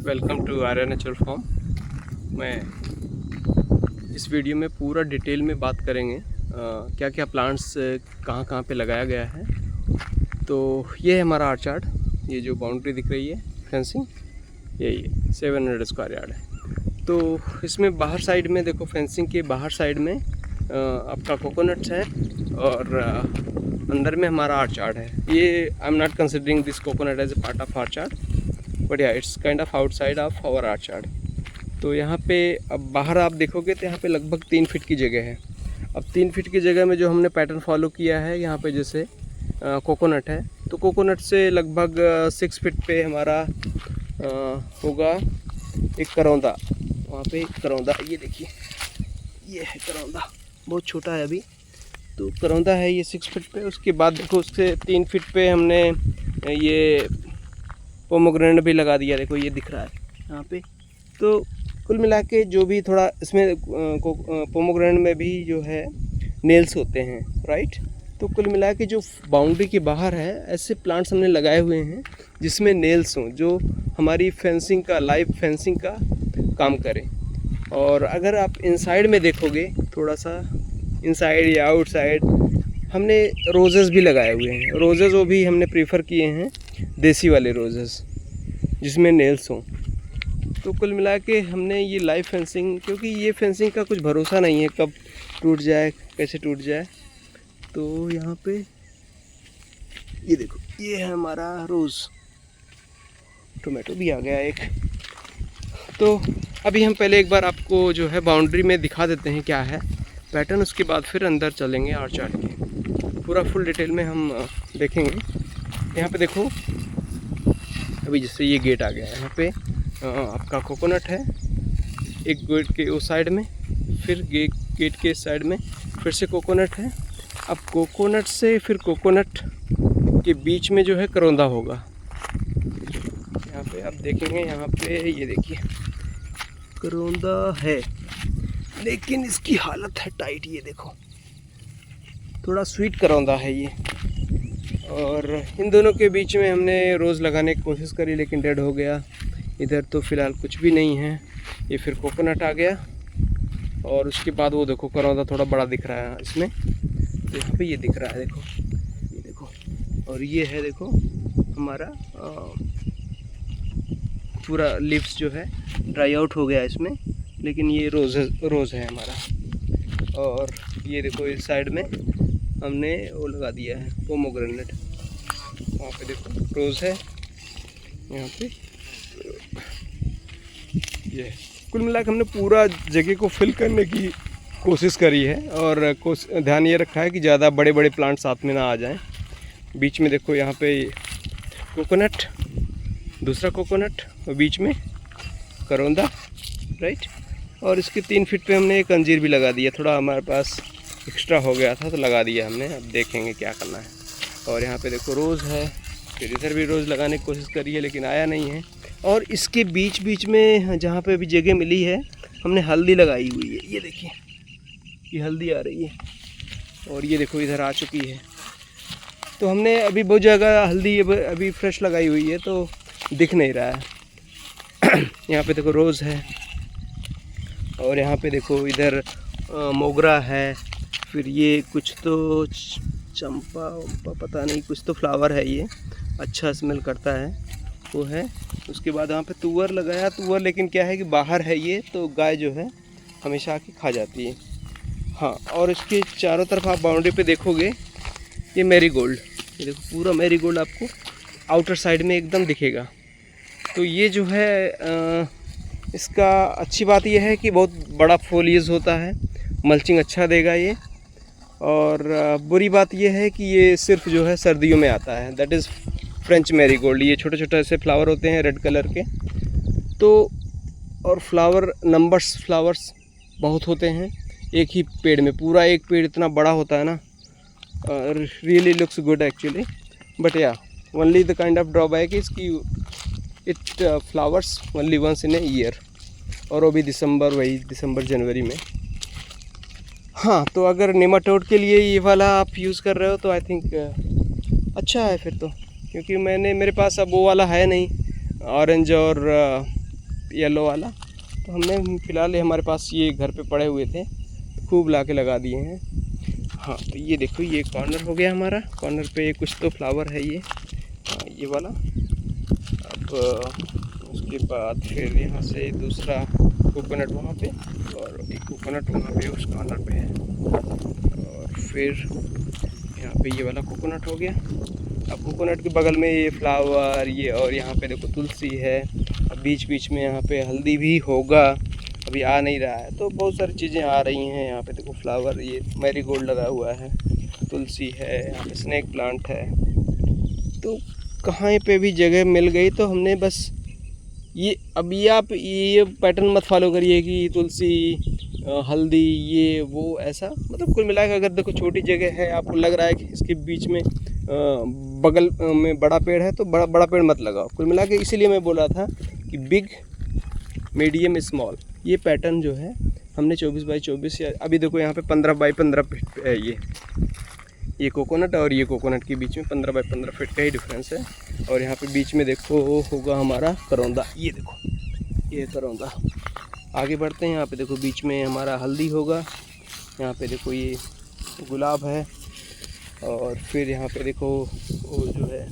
Welcome to Arya natural farm. मैं इस video में पूरा डिटेल में बात करेंगे क्या क्या प्लांट्स कहाँ कहाँ पे लगाया गया है। तो ये है हमारा आर्चार्ड। ये जो बाउंड्री दिख रही है फेंसिंग, यही 700 स्क्वायर यार्ड है। तो इसमें बाहर साइड में देखो, फेंसिंग के बाहर साइड में आपका कोकोनट्स है और अंदर में हमारा आर्चार्ड है। ये I am not considering this coconut as a part of orchard, but ya it's kind of outside of our orchard. तो यहाँ पे अब बाहर आप देखोगे तो यहाँ पे लगभग 3 फीट की जगह है। अब 3 फीट की जगह में जो हमने पैटर्न फॉलो किया है, यहाँ पे जैसे कोकोनट है तो कोकोनट से लगभग 6 फीट पे हमारा होगा एक करौंदा। वहाँ पे एक करौंदा, ये देखिए, ये है करौंदा, बहुत छोटा है अभी। तो करौंदा है ये 6 फीट पे। उसके बाद देखो उससे 3 फीट पे हमने ये पोमोग्रेनेट भी लगा दिया। देखो ये दिख रहा है यहाँ पे। तो कुल मिला के जो भी थोड़ा इसमें पोमोग्रेनेट में भी जो है नेल्स होते हैं, राइट। तो कुल मिला के जो बाउंड्री के बाहर है ऐसे प्लांट्स हमने लगाए हुए हैं जिसमें नेल्स हों, जो हमारी फेंसिंग का, लाइव फेंसिंग का काम करें। और अगर आप इनसाइड में देखोगे, थोड़ा सा इनसाइड या आउटसाइड, हमने रोजेस भी लगाए हुए हैं। रोजेस वो भी हमने प्रीफर किए हैं देसी वाले रोजेस जिसमें नेल्स हों। तो कुल मिला के हमने ये लाइव फेंसिंग, क्योंकि ये फेंसिंग का कुछ भरोसा नहीं है कब टूट जाए, कैसे टूट जाए। तो यहाँ पे ये देखो, ये है हमारा रोज़। टोमेटो भी आ गया एक। तो अभी हम पहले एक बार आपको जो है बाउंड्री में दिखा देते हैं क्या है पैटर्न, उसके बाद फिर अंदर चलेंगे आर्चार्ड के। पूरा फुल डिटेल में हम देखेंगे। यहाँ पे देखो, अभी जैसे ये गेट आ गया है, यहाँ पे आपका कोकोनट है एक गेट के उस साइड में, फिर गेट के साइड में फिर से कोकोनट है। अब कोकोनट से फिर कोकोनट के बीच में जो है करौंदा होगा। यहाँ पे आप देखेंगे, यहाँ पे ये देखिए करौंदा है, लेकिन इसकी हालत है टाइट। ये देखो, थोड़ा स्वीट करौंदा है ये। और इन दोनों के बीच में हमने रोज़ लगाने की कोशिश करी, लेकिन डेड हो गया। इधर तो फ़िलहाल कुछ भी नहीं है। ये फिर कोकोनट आ गया और उसके बाद वो देखो करौंदा थोड़ा बड़ा दिख रहा है इसमें। तो यहाँ पे ये दिख रहा है, देखो ये देखो। और ये है देखो हमारा पूरा लिप्स जो है ड्राई आउट हो गया इसमें, लेकिन ये रोज़ है हमारा। और ये देखो इस साइड में हमने वो लगा दिया है पोमोग्रेनेट। वहाँ पे देखो रोज़ है, यहाँ पे ये। कुल मिलाकर हमने पूरा जगह को फिल करने की कोशिश करी है और ध्यान ये रखा है कि ज़्यादा बड़े बड़े प्लांट साथ में ना आ जाएं। बीच में देखो यहाँ पे कोकोनट, दूसरा कोकोनट और बीच में करौंदा, राइट। और इसके 3 फीट पे हमने एक अंजीर भी लगा दिया। थोड़ा हमारे पास एक्स्ट्रा हो गया था तो लगा दिया हमने। अब देखेंगे क्या करना है। और यहाँ पे देखो रोज़ है, फिर इधर भी रोज़ लगाने की कोशिश करी है लेकिन आया नहीं है। और इसके बीच बीच में जहाँ पे अभी जगह मिली है, हमने हल्दी लगाई हुई है। ये देखिए, ये हल्दी आ रही है और ये देखो इधर आ चुकी है। तो हमने अभी बहुत जगह हल्दी अभी फ्रेश लगाई हुई है तो दिख नहीं रहा है। यहाँ पे देखो रोज़ है और यहाँ पे देखो इधर मोगरा है। फिर ये कुछ तो चंपा पता नहीं, कुछ तो फ्लावर है, ये अच्छा स्मेल करता है, वो है। उसके बाद यहाँ पे तुअर लगाया, तुअर लेकिन क्या है कि बाहर है ये, तो गाय जो है हमेशा आके खा जाती है। हाँ, और इसके चारों तरफ आप बाउंड्री पे देखोगे, ये मैरीगोल्ड, ये देखो पूरा मैरीगोल्ड आपको आउटर साइड में एकदम दिखेगा। तो ये जो है इसका अच्छी बात यह है कि बहुत बड़ा फोलियज होता है, मल्चिंग अच्छा देगा ये। और बुरी बात यह है कि ये सिर्फ जो है सर्दियों में आता है, दैट इज़ फ्रेंच मैरीगोल्ड। ये छोटे छोटे ऐसे फ्लावर होते हैं रेड कलर के। तो और फ्लावर्स बहुत होते हैं एक ही पेड़ में। पूरा एक पेड़ इतना बड़ा होता है ना, really looks good actually. But ya only the kind of drawback is कि it flowers only once in a year, और वो भी दिसंबर जनवरी में। हाँ, तो अगर नेमाटोड के लिए ये वाला आप यूज़ कर रहे हो तो आई थिंक अच्छा है फिर तो, क्योंकि मेरे पास अब वो वाला है नहीं, ऑरेंज और येलो वाला। तो हमने फ़िलहाल हमारे पास ये घर पे पड़े हुए थे, खूब ला के लगा दिए हैं। हाँ, तो ये देखो ये कॉर्नर हो गया हमारा। कॉर्नर पे कुछ तो फ्लावर है ये, हाँ, ये वाला। अब उसके बाद फिर यहाँ से दूसरा कोकोनट वहाँ पे, और एक कोकोनट वहाँ पे उस कॉर्नर पे है। और फिर यहाँ पे ये वाला कोकोनट हो गया। अब कोकोनट के बगल में ये फ्लावर, ये, और यहाँ पे देखो तुलसी है। अब बीच बीच में यहाँ पे हल्दी भी होगा, अभी आ नहीं रहा है। तो बहुत सारी चीज़ें आ रही हैं। यहाँ पे देखो फ्लावर, ये मैरीगोल्ड लगा हुआ है, तुलसी है, यहाँ पे स्नेक प्लांट है। तो कहाँ पे भी जगह मिल गई तो हमने बस ये, अब ये आप ये पैटर्न मत फॉलो करिए कि तुलसी, हल्दी, ये वो, ऐसा। मतलब कुल मिला के अगर देखो छोटी जगह है, आपको लग रहा है कि इसके बीच में बगल में बड़ा पेड़ है, तो बड़ा बड़ा पेड़ मत लगाओ। कुल मिला के इसीलिए मैं बोला था कि बिग, मीडियम, स्मॉल, ये पैटर्न जो है हमने 24 बाई 24 या अभी देखो यहाँ पे 15 बाई 15 फीट है। ये कोकोनट और ये कोकोनट के बीच में 15 बाई 15 फीट का ही डिफरेंस है। और यहाँ पे बीच में देखो होगा हमारा करौंदा, ये देखो ये करौंदा। आगे बढ़ते हैं, यहाँ पे देखो बीच में हमारा हल्दी होगा। यहाँ पे देखो ये गुलाब है, और फिर यहाँ पे देखो वो जो है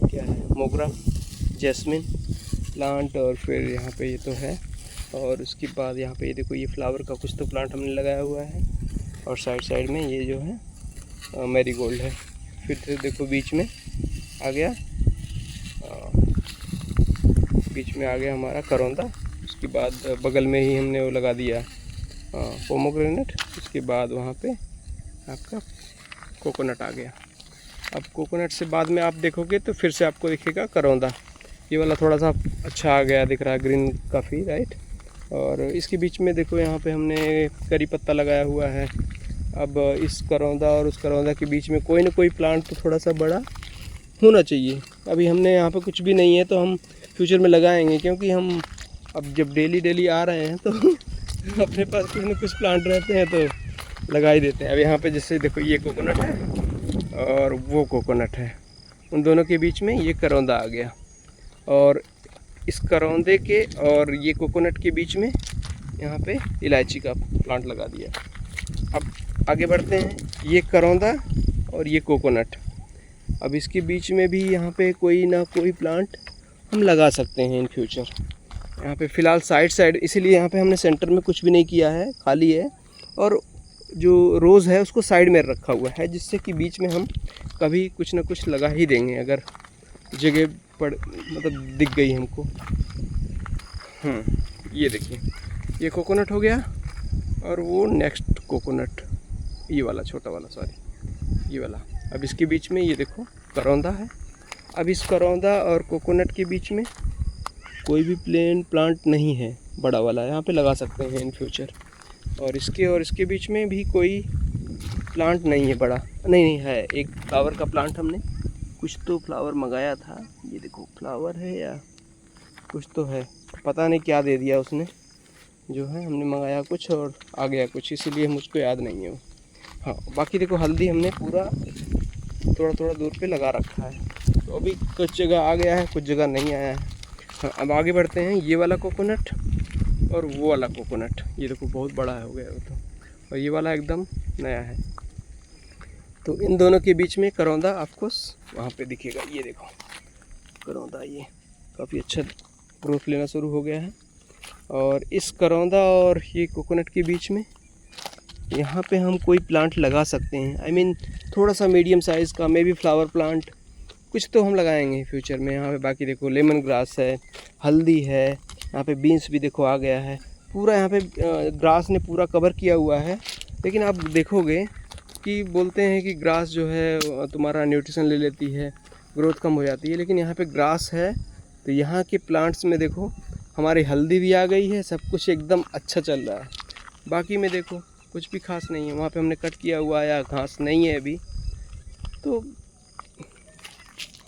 क्या है, मोगरा, जैस्मिन प्लांट, और फिर यहाँ पे ये तो है। और उसके बाद यहाँ पे ये देखो ये फ्लावर का कुछ तो प्लांट हमने लगाया हुआ है। और साइड साइड में ये जो है मैरीगोल्ड है। फिर से देखो बीच में आ गया, बीच में आ गया हमारा करौंदा। उसके बाद बगल में ही हमने वो लगा दिया पोमोग्रेनेट। उसके बाद वहाँ पे आपका कोकोनट आ गया। अब कोकोनट से बाद में आप देखोगे तो फिर से आपको दिखेगा करौंदा। ये वाला थोड़ा सा अच्छा आ गया, दिख रहा है ग्रीन काफ़ी, राइट। और इसके बीच में देखो यहाँ पे हमने करी पत्ता लगाया हुआ है। अब इस करौंदा और उस करौंदा के बीच में कोई ना कोई प्लांट तो थोड़ा सा बड़ा होना चाहिए। अभी हमने यहाँ पे कुछ भी नहीं है, तो हम फ्यूचर में लगाएंगे, क्योंकि हम अब जब डेली आ रहे हैं तो अपने पास कुछ ना कुछ प्लांट रहते हैं तो लगा ही देते हैं। अब यहाँ पे जैसे देखो ये कोकोनट है और वो कोकोनट है, उन दोनों के बीच में ये करौंदा आ गया। और इस करौंदे के और ये कोकोनट के बीच में यहाँ पे इलायची का प्लांट लगा दिया। अब आगे बढ़ते हैं, ये करौंदा और ये कोकोनट। अब इसके बीच में भी यहाँ पे कोई ना कोई प्लांट हम लगा सकते हैं इन फ्यूचर। यहाँ पे फ़िलहाल साइड इसीलिए यहाँ पे हमने सेंटर में कुछ भी नहीं किया है, खाली है। और जो रोज़ है उसको साइड में रखा हुआ है, जिससे कि बीच में हम कभी कुछ ना कुछ लगा ही देंगे अगर जगह पड़, मतलब दिख गई हमको। ये देखिए ये कोकोनट हो गया, और वो नेक्स्ट कोकोनट, ये वाला छोटा वाला, सॉरी ये वाला। अब इसके बीच में ये देखो करौंदा है। अब इस करौंदा और कोकोनट के बीच में कोई भी प्लांट नहीं है बड़ा वाला, यहाँ पे लगा सकते हैं इन फ्यूचर। और इसके बीच में भी कोई प्लांट नहीं है बड़ा, नहीं है। एक फ्लावर का प्लांट हमने कुछ तो फ्लावर मंगाया था, ये देखो फ्लावर है या कुछ तो है, पता नहीं क्या दे दिया उसने, जो है हमने मंगाया कुछ और आ गया कुछ, इसीलिए मुझको याद नहीं है वो। हाँ, बाकी देखो हल्दी हमने पूरा थोड़ा दूर पे लगा रखा है। तो अभी कुछ जगह आ गया है, कुछ जगह नहीं आया है। हाँ, अब आगे बढ़ते हैं, ये वाला कोकोनट और वो वाला कोकोनट, ये देखो बहुत बड़ा हो गया वो तो, और ये वाला एकदम नया है। तो इन दोनों के बीच में करौंदा आपको वहाँ पे दिखेगा, ये देखो करौंदा, ये काफ़ी अच्छा ग्रोथ लेना शुरू हो गया है। और इस करौंदा और ये कोकोनट के बीच में यहाँ पे हम कोई प्लांट लगा सकते हैं। आई मीन थोड़ा सा मीडियम साइज़ का, मे बी फ्लावर प्लांट कुछ तो हम लगाएंगे फ्यूचर में यहाँ पे। बाकी देखो लेमन ग्रास है, हल्दी है, यहाँ पे बीन्स भी देखो आ गया है पूरा। यहाँ पे ग्रास ने पूरा कवर किया हुआ है। लेकिन आप देखोगे कि बोलते हैं कि ग्रास जो है तुम्हारा न्यूट्रिशन ले लेती है, ग्रोथ कम हो जाती है, लेकिन यहाँ पे ग्रास है। तो यहाँ के प्लांट्स में देखो हमारी हल्दी भी आ गई है, सब कुछ एकदम अच्छा चल रहा है। बाकी में देखो कुछ भी खास नहीं है, वहाँ पे हमने कट किया हुआ या घास नहीं है अभी। तो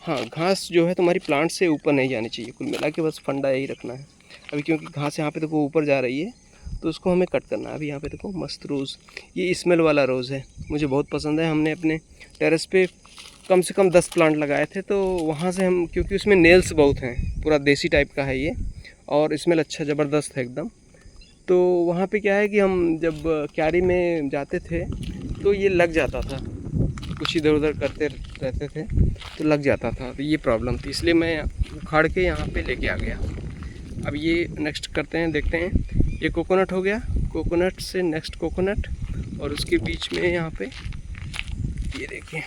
हाँ, घास जो है तुम्हारी प्लांट से ऊपर नहीं जानी चाहिए, कुल मिला के बस फंडा यही रखना है अभी, क्योंकि घास यहाँ पे देखो ऊपर जा रही है, तो उसको हमें कट करना है। अभी यहाँ पे देखो मस्त रोज़, ये स्मेल वाला रोज़ है, मुझे बहुत पसंद है। हमने अपने टेरेस पे कम से कम 10 प्लांट लगाए थे, तो वहाँ से हम, क्योंकि उसमें नेल्स बहुत हैं, पूरा देसी टाइप का है ये, और स्मेल अच्छा ज़बरदस्त है एकदम। तो वहाँ पे क्या है कि हम जब क्यारी में जाते थे तो ये लग जाता था, कुछ इधर उधर करते रहते थे तो लग जाता था, तो ये प्रॉब्लम थी, इसलिए मैं उखाड़ के यहाँ पे लेके आ गया। अब ये नेक्स्ट करते हैं, देखते हैं। ये कोकोनट हो गया, कोकोनट से नेक्स्ट कोकोनट, और उसके बीच में यहाँ पे ये देखिए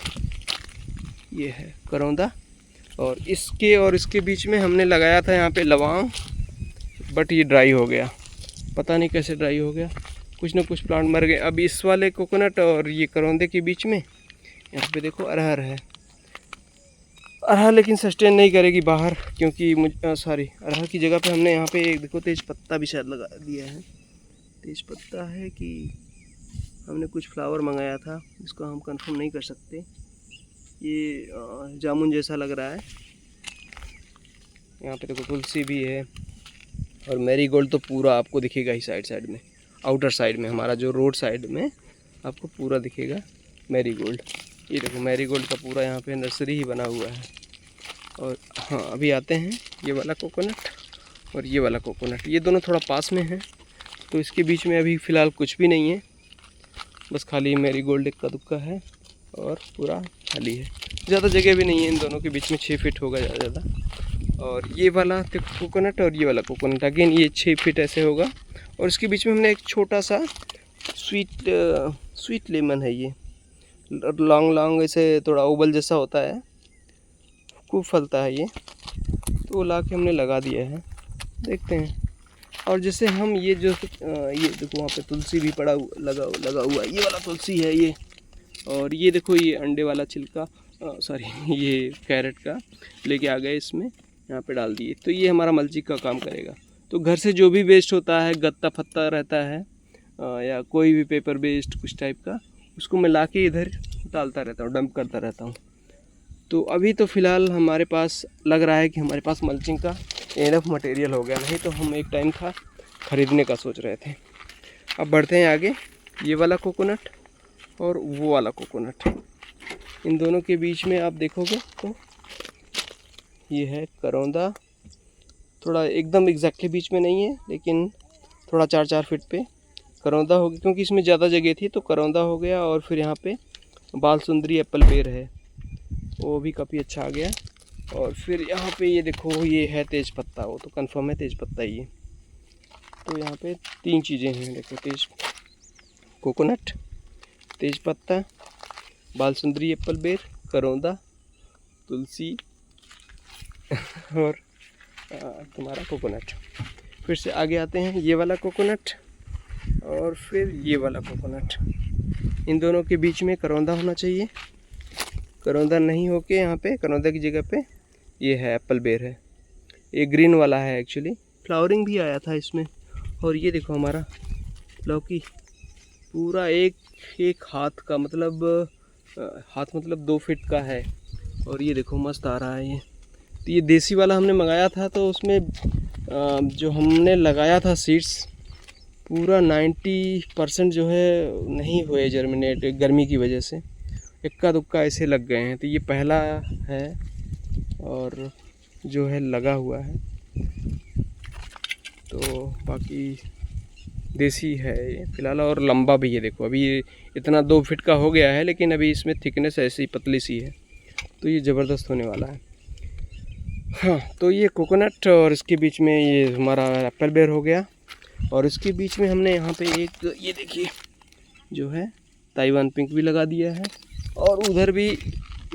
ये है करौंदा, और इसके बीच में हमने लगाया था यहाँ पे लौंग, बट ये ड्राई हो गया, पता नहीं कैसे ड्राई हो गया, कुछ ना कुछ प्लांट मर गए। अब इस वाले कोकोनट और ये करौंदे के बीच में यहाँ पे देखो अरहर है। अरहर लेकिन सस्टेन नहीं करेगी बाहर, क्योंकि सॉरी, अरहर की जगह पे हमने यहाँ पे एक देखो तेज पत्ता भी शायद लगा दिया है। तेज पत्ता है कि हमने कुछ फ्लावर मंगाया था, इसको हम कंफर्म नहीं कर सकते। ये जामुन जैसा लग रहा है। यहाँ पे देखो तुलसी भी है, और मैरीगोल्ड तो पूरा आपको दिखेगा ही साइड में, आउटर साइड में, हमारा जो रोड साइड में आपको पूरा दिखेगा मैरीगोल्ड। ये देखो मैरीगोल्ड का पूरा यहाँ पे नर्सरी ही बना हुआ है। और हाँ, अभी आते हैं ये वाला कोकोनट और ये वाला कोकोनट, ये दोनों थोड़ा पास में हैं, तो इसके बीच में अभी फ़िलहाल कुछ भी नहीं है, बस खाली मैरीगोल्ड एक का दुक्का है और पूरा खाली है। ज़्यादा जगह भी नहीं है इन दोनों के बीच में, 6 फीट होगा ज़्यादा। और ये वाला कोकोनट और ये वाला कोकोनट अगेन ये 6 फीट ऐसे होगा, और इसके बीच में हमने एक छोटा सा स्वीट लेमन है, ये लॉन्ग ऐसे थोड़ा ओवल जैसा होता है, खूब फलता है ये, तो वो ला के हमने लगा दिया है, देखते हैं। और जैसे हम ये जो ये देखो वहाँ पे तुलसी भी पड़ा लगा हुआ, ये वाला तुलसी है ये, और ये देखो ये अंडे वाला छिलका, सॉरी ये कैरेट का लेके आ गए, इसमें यहाँ पे डाल दिए, तो ये हमारा मल्चिंग का काम करेगा। तो घर से जो भी वेस्ट होता है, गत्ता फत्ता रहता है या कोई भी पेपर वेस्ट कुछ टाइप का, उसको मैं ला के इधर डालता रहता हूँ, डंप करता रहता हूँ। तो अभी तो फ़िलहाल हमारे पास लग रहा है कि हमारे पास मल्चिंग का एनफ मटेरियल हो गया, नहीं तो हम एक टाइम था ख़रीदने का सोच रहे थे। अब बढ़ते हैं आगे। ये वाला कोकोनट और वो वाला कोकोनट, इन दोनों के बीच में आप देखोगे तो ये है करौंदा, थोड़ा एकदम एग्जैक्टली बीच में नहीं है, लेकिन थोड़ा 4-4 फीट पे करौंदा हो गया, क्योंकि इसमें ज़्यादा जगह थी तो करौंदा हो गया। और फिर यहाँ पे बालसुंदरी एप्पल बेर है, वो भी काफ़ी अच्छा आ गया। और फिर यहाँ पे ये देखो ये है तेज पत्ता, वो तो कंफर्म है तेज पत्ता ही है। तो यहाँ पे 3 चीज़ें हैं, देखो कोकोनट, तेज पत्ता, बालसुंदरी एप्पल बेर, करौंदा, तुलसी और तुम्हारा कोकोनट। फिर से आगे आते हैं, ये वाला कोकोनट और फिर ये वाला कोकोनट, इन दोनों के बीच में करौंदा होना चाहिए। करौंदा नहीं होके यहाँ पे करौंदा की जगह पे ये है एप्पल बेर है, ये ग्रीन वाला है एक्चुअली, फ्लावरिंग भी आया था इसमें। और ये देखो हमारा लौकी पूरा एक हाथ का, मतलब हाथ मतलब 2 फीट का है, और ये देखो मस्त आ रहा है ये। तो ये देसी वाला हमने मंगाया था, तो उसमें जो हमने लगाया था सीड्स पूरा 90% जो है नहीं हुए जर्मिनेट, गर्मी की वजह से इक्का दुक्का ऐसे लग गए हैं। तो ये पहला है और जो है लगा हुआ है, तो बाकी देसी है ये फ़िलहाल, और लंबा भी है। देखो अभी ये इतना 2 फीट का हो गया है, लेकिन अभी इसमें थिकनेस ऐसी पतली सी है, तो ये ज़बरदस्त होने वाला है। हाँ, तो ये कोकोनट और इसके बीच में ये हमारा एप्पल बेर हो गया, और इसके बीच में हमने यहाँ पे एक ये देखिए जो है ताइवान पिंक भी लगा दिया है। और उधर भी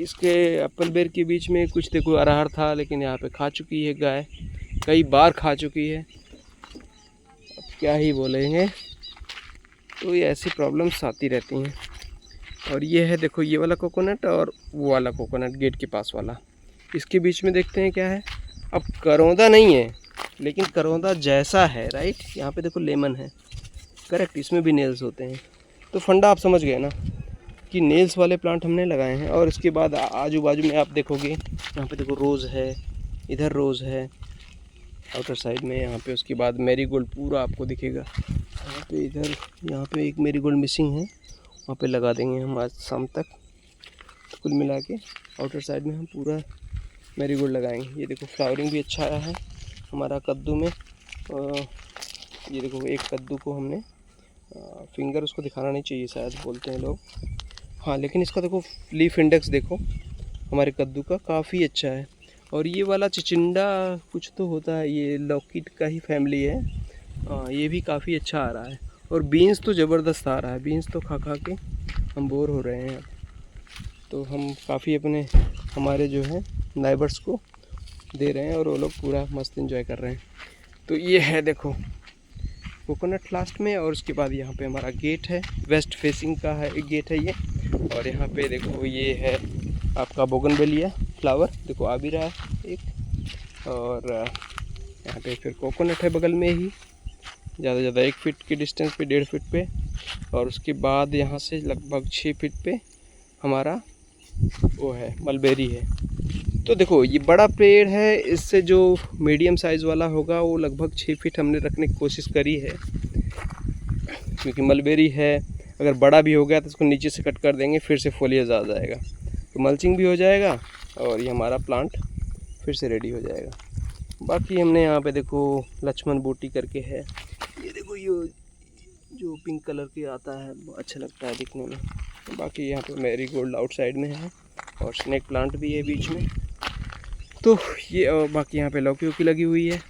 इसके एप्पल बेर के बीच में कुछ देखो अरहर था, लेकिन यहाँ पे खा चुकी है गाय, कई बार खा चुकी है, अब क्या ही बोलेंगे। तो ये ऐसी प्रॉब्लम्स आती रहती हैं। और ये है देखो ये वाला कोकोनट और वो वाला कोकोनट गेट के पास वाला, इसके बीच में देखते हैं क्या है। अब करौंदा नहीं है, लेकिन करौंदा जैसा है, राइट। यहाँ पे देखो लेमन है, करेक्ट, इसमें भी नेल्स होते हैं। तो फंडा आप समझ गए ना कि नेल्स वाले प्लांट हमने लगाए हैं। और इसके बाद आजू बाजू में आप देखोगे, यहाँ पे देखो रोज़ है, इधर रोज़ है आउटर साइड में, यहाँ पे उसके बाद मैरीगोल्ड पूरा आपको दिखेगा। यहाँ पे इधर यहाँ पे एक मैरीगोल्ड मिसिंग है, वहाँ पे लगा देंगे हम आज शाम तक। तो कुल मिला के आउटर साइड में हम पूरा मैरीगोल्ड लगाएंगे। ये देखो फ्लावरिंग भी अच्छा आया है हमारा कद्दू में, ये देखो एक कद्दू को हमने फिंगर उसको दिखाना नहीं चाहिए शायद बोलते हैं लोग, हाँ, लेकिन इसका देखो लीफ इंडेक्स देखो हमारे कद्दू का काफ़ी अच्छा है। और ये वाला चिचिंडा कुछ तो होता है, ये लौकी का ही फैमिली है, ये भी काफ़ी अच्छा आ रहा है। और बीन्स तो ज़बरदस्त आ रहा है, बीन्स तो खा खा के हम बोर हो रहे हैं। तो हम काफ़ी अपने हमारे जो है नाइबर्स को दे रहे हैं और वो लोग पूरा मस्त एंजॉय कर रहे हैं। तो ये है देखो कोकोनट लास्ट में, और उसके बाद यहाँ पे हमारा गेट है, वेस्ट फेसिंग का है एक गेट है ये। और यहाँ पे देखो ये है आपका बोगनवेलिया फ्लावर, देखो आ भी रहा है एक। और यहाँ पे फिर कोकोनट है बगल में ही, ज़्यादा 1 फीट की डिस्टेंस पे, 1.5 फीट पे। और उसके बाद यहाँ से लगभग 6 फीट पे हमारा वो है मलबेरी है। तो देखो ये बड़ा पेड़ है, इससे जो मीडियम साइज़ वाला होगा वो लगभग 6 फीट हमने रखने की कोशिश करी है, क्योंकि मलबेरी है, अगर बड़ा भी हो गया तो इसको नीचे से कट कर देंगे, फिर से फोलियज आ जाएगा, तो मल्चिंग भी हो जाएगा और ये हमारा प्लांट फिर से रेडी हो जाएगा। बाकी हमने यहाँ पे देखो लक्ष्मण बूटी करके है, ये देखो ये जो पिंक कलर के आता है अच्छा लगता है दिखने में। बाकी यहाँ पे मैरीगोल्ड आउटसाइड में है और स्नेक प्लांट भी है बीच में। तो ये बाकी यहाँ पे लौकी वौकी लगी हुई है।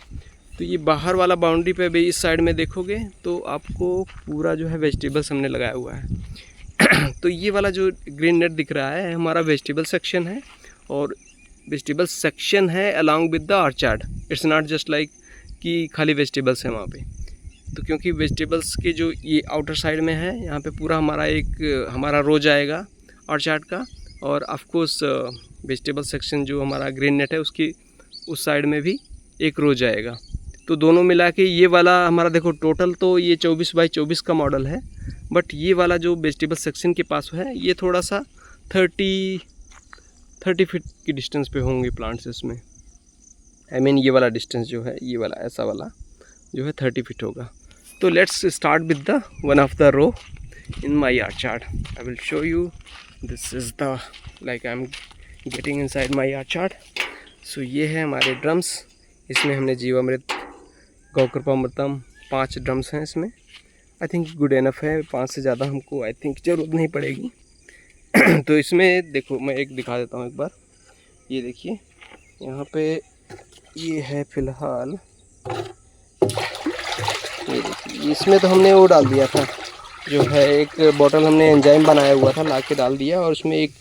तो ये बाहर वाला बाउंड्री पे भी इस साइड में देखोगे तो आपको पूरा जो है वेजिटेबल्स हमने लगाया हुआ है। तो ये वाला जो ग्रीन नेट दिख रहा है हमारा वेजिटेबल सेक्शन है, और वेजिटेबल सेक्शन है along with the orchard. It's not just like कि खाली वेजिटेबल्स हैं वहाँ पे। तो क्योंकि वेजिटेबल्स के जो ये आउटर साइड में है, यहाँ पे पूरा हमारा रो जाएगा ऑर्चार्ड का, और ऑफकोर्स वेजिटेबल सेक्शन जो हमारा ग्रीन नेट है उसकी उस साइड में भी एक रो जाएगा। तो दोनों मिला के ये वाला हमारा देखो टोटल तो ये 24 बाई 24 का मॉडल है, बट ये वाला जो वेजिटेबल सेक्शन के पास है ये थोड़ा सा 30 फीट की डिस्टेंस पे होंगे प्लांट्स इसमें। आई मीन ये वाला डिस्टेंस जो है, ये वाला ऐसा वाला जो है 30 फीट होगा। तो let's start with the one of the row in my orchard. I will show you, this is the like I am getting inside my orchard. So ये है हमारे ड्रम्स, इसमें हमने जीवामृत, गौकृपामृतम 5 ड्रम्स हैं इसमें। आई थिंक गुड इनफ है, 5 से ज़्यादा हमको आई थिंक ज़रूरत नहीं पड़ेगी। तो इसमें देखो मैं एक दिखा देता हूँ एक बार, ये देखिए यहाँ पे ये है फ़िलहाल, ये देखिए इसमें तो हमने वो डाल दिया था, जो है एक बॉटल हमने एंजाइम बनाया हुआ था ला के डाल दिया, और उसमें एक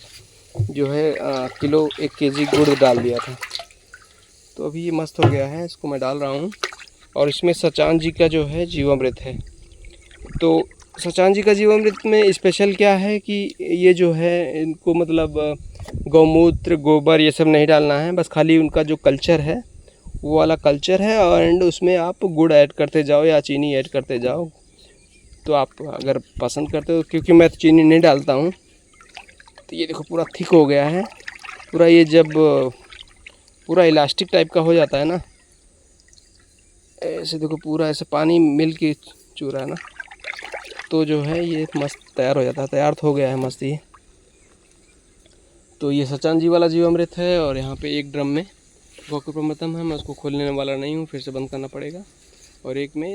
जो है 1 केजी गुड़ डाल दिया था। तो अभी ये मस्त हो गया है, इसको मैं डाल रहा हूँ। और इसमें सचान जी का जो है जीवामृत है। तो सचान जी का जीवामृत में स्पेशल क्या है कि ये जो है इनको मतलब गौमूत्र, गोबर ये सब नहीं डालना है, बस खाली उनका जो कल्चर है वो वाला कल्चर है, और एंड उसमें आप गुड़ ऐड करते जाओ या चीनी ऐड करते जाओ। तो आप अगर पसंद करते हो, क्योंकि मैं तो चीनी नहीं डालता हूँ। तो ये देखो पूरा थिक हो गया है पूरा, ये जब पूरा इलास्टिक टाइप का हो जाता है ना, ऐसे देखो पूरा ऐसे पानी मिल के चू रहा है ना, तो जो है ये मस्त तैयार हो जाता है, तैयार तो हो गया है मस्त ये। तो ये सचान जी वाला जीवामृत है, और यहाँ पे एक ड्रम में गौकृपामृतम है, मैं उसको खोलने वाला नहीं हूँ, फिर से बंद करना पड़ेगा। और एक में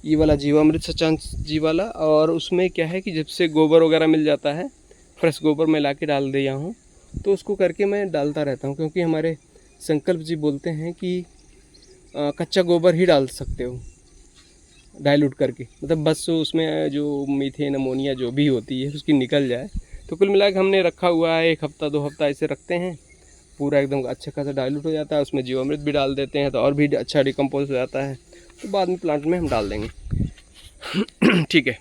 ये वाला जीवामृत सचान जी वाला, और उसमें क्या है कि जब से गोबर वगैरह मिल जाता है, फ्रेश गोबर मैं ला के डाल दिया हूँ, तो उसको करके मैं डालता रहता हूँ, क्योंकि हमारे संकल्प जी बोलते हैं कि कच्चा गोबर ही डाल सकते हो डाइल्यूट करके, मतलब बस उसमें जो मीथेन अमोनिया जो भी होती है उसकी निकल जाए। तो कुल मिला के हमने रखा हुआ है, 1 हफ्ता 2 हफ्ता ऐसे रखते हैं, पूरा एकदम अच्छा खासा डाइल्यूट हो जाता है, उसमें जीवामृत भी डाल देते हैं तो और भी अच्छा डिकम्पोज हो जाता है, तो बाद में प्लांट में हम डाल देंगे। ठीक है,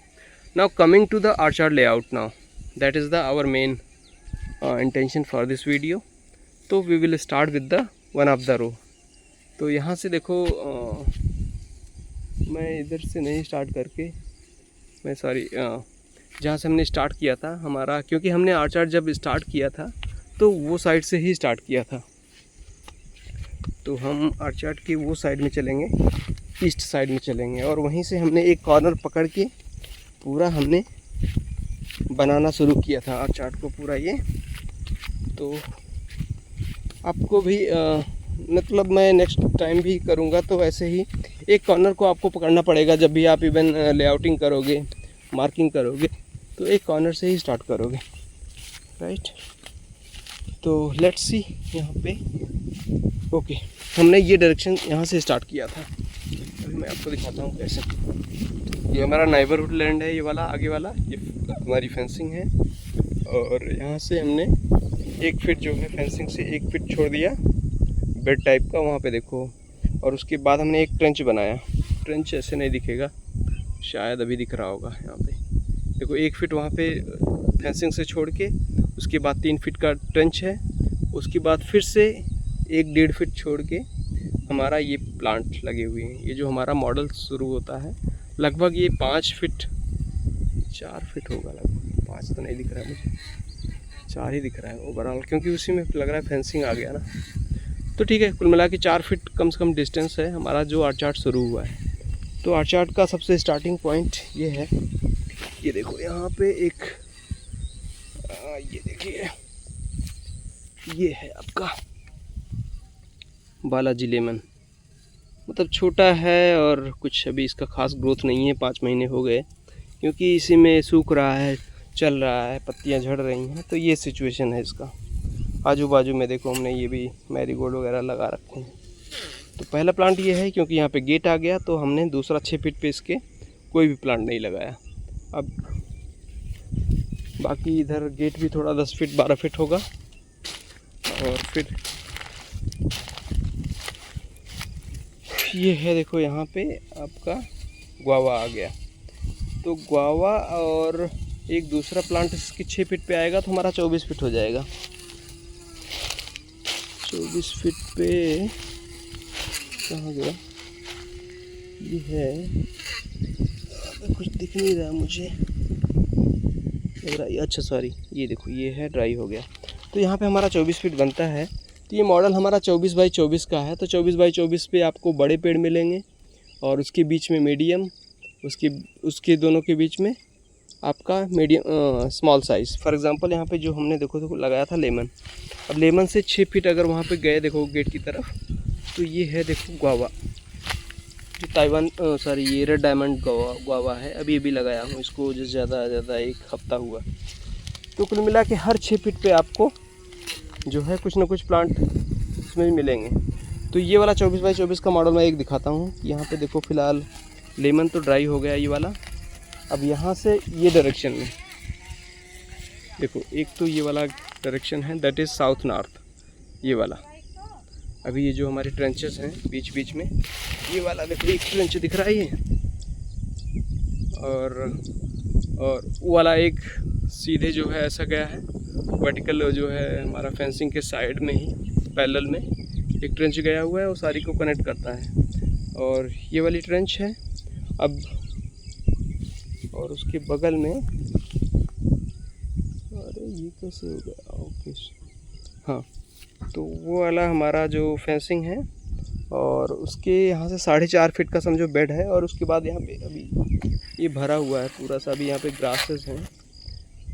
now coming to the orchard layout, now that is the our main intention for this video. तो we will start with the one of the row. तो यहाँ से देखो मैं इधर से नहीं स्टार्ट करके, मैं सॉरी जहाँ से हमने स्टार्ट किया था हमारा, क्योंकि हमने ऑर्चार्ड जब स्टार्ट किया था तो वो साइड से ही स्टार्ट किया था, तो हम ऑर्चार्ड की वो साइड में चलेंगे, ईस्ट साइड में चलेंगे, और वहीं से हमने एक कॉर्नर पकड़ के पूरा हमने बनाना शुरू किया था ऑर्चार्ड को पूरा ये। तो आपको भी मतलब मैं नेक्स्ट टाइम भी करूँगा तो ऐसे ही एक कॉर्नर को आपको पकड़ना पड़ेगा जब भी आप इवन लेआउटिंग करोगे, मार्किंग करोगे, तो एक कॉर्नर से ही स्टार्ट करोगे, राइट। तो लेट्स सी यहाँ पे। ओके, हमने ये डायरेक्शन यहाँ से स्टार्ट किया था, अभी मैं आपको दिखाता हूँ कैसे। ये हमारा नेबरहुड लैंड है, ये वाला आगे वाला, ये हमारी फेंसिंग है, और यहाँ से हमने 1 फीट जो है फेंसिंग से 1 फीट छोड़ दिया बेड टाइप का, वहाँ पे देखो। और उसके बाद हमने एक ट्रेंच बनाया। ट्रेंच ऐसे नहीं दिखेगा, शायद अभी दिख रहा होगा, यहाँ पे देखो 1 फीट वहाँ पे फेंसिंग से छोड़ के, उसके बाद 3 फीट का ट्रेंच है, उसके बाद फिर से 1-1.5 फीट छोड़ के हमारा ये प्लांट लगे हुए हैं। ये जो हमारा मॉडल शुरू होता है लगभग ये 5 फीट 4 फीट होगा, लगभग 5 तो नहीं दिख रहा है मुझे, 4 ही दिख रहा है ओवरऑल, क्योंकि उसी में लग रहा है फेंसिंग आ गया ना। तो ठीक है, कुल मिला के 4 फीट कम से कम डिस्टेंस है हमारा जो आर्चार्ड शुरू हुआ है। तो आर्चार्ड का सबसे स्टार्टिंग पॉइंट ये है, ये देखो यहाँ पे एक ये देखिए, ये है आपका बालाजी लेमन। मतलब छोटा है और कुछ अभी इसका खास ग्रोथ नहीं है, 5 महीने हो गए, क्योंकि इसी में सूख रहा है, चल रहा है, पत्तियां झड़ रही हैं, तो ये सिचुएशन है इसका। आजू बाजू में देखो हमने ये भी मैरीगोल्ड वगैरह लगा रखे हैं। तो पहला प्लांट ये है, क्योंकि यहाँ पे गेट आ गया तो हमने दूसरा 6 फीट पे इसके कोई भी प्लांट नहीं लगाया। अब बाकी इधर गेट भी थोड़ा 10 फीट 12 फीट होगा, और फिर ये है देखो यहाँ पे आपका गुआवा आ गया। तो गुआवा और एक दूसरा प्लांट इसकी 6 फीट पे आएगा, तो हमारा 24 फीट हो जाएगा। 24 फीट पे कहाँ गया ये है, कुछ दिख नहीं रहा मुझे, लग रहा है अच्छा सॉरी, ये देखो ये है, ड्राई हो गया। तो यहाँ पे हमारा 24 फीट बनता है। तो ये मॉडल हमारा 24 बाई 24 का है। तो 24 बाई 24 पे आपको बड़े पेड़ मिलेंगे, और उसके बीच में मीडियम, उसके दोनों के बीच में आपका medium small size. For example यहाँ पे जो हमने देखो लगाया था लेमन, अब लेमन से 6 फीट अगर वहाँ पे गए देखो गेट की तरफ, तो ये है देखो गुआवा, जो ताइवान सॉरी ये रेड डायमंड गुआवा है। अभी लगाया हूँ इसको, जो ज़्यादा 1 हफ्ता हुआ। तो कुल मिला के हर 6 फीट पे आपको जो है कुछ ना कुछ प्लांट इसमें मिलेंगे। तो ये वाला 24 बाई 24 का मॉडल मैं एक दिखाता हूँ। यहाँ पे देखो फ़िलहाल लेमन तो ड्राई हो गया ये वाला। अब यहाँ से ये डायरेक्शन में देखो, एक तो ये वाला डायरेक्शन है, दैट इज़ साउथ नॉर्थ, ये वाला। अभी ये जो हमारे ट्रेंचेस हैं बीच बीच में, ये वाला देखो एक ट्रेंच दिख रहा है ये, और वो वाला एक सीधे जो है ऐसा गया है, वर्टिकल जो है हमारा फेंसिंग के साइड में ही पैरेलल में एक ट्रेंच गया हुआ है, वो सारी को कनेक्ट करता है। और ये वाली ट्रेंच है अब, और उसके बगल में, अरे ये कैसे हो गया, ओके हाँ, तो वो वाला हमारा जो फेंसिंग है, और उसके यहाँ से 4.5 फीट का समझो बेड है। और उसके बाद यहाँ पे अभी ये भरा हुआ है पूरा सा, अभी यहाँ पे ग्रासेस हैं,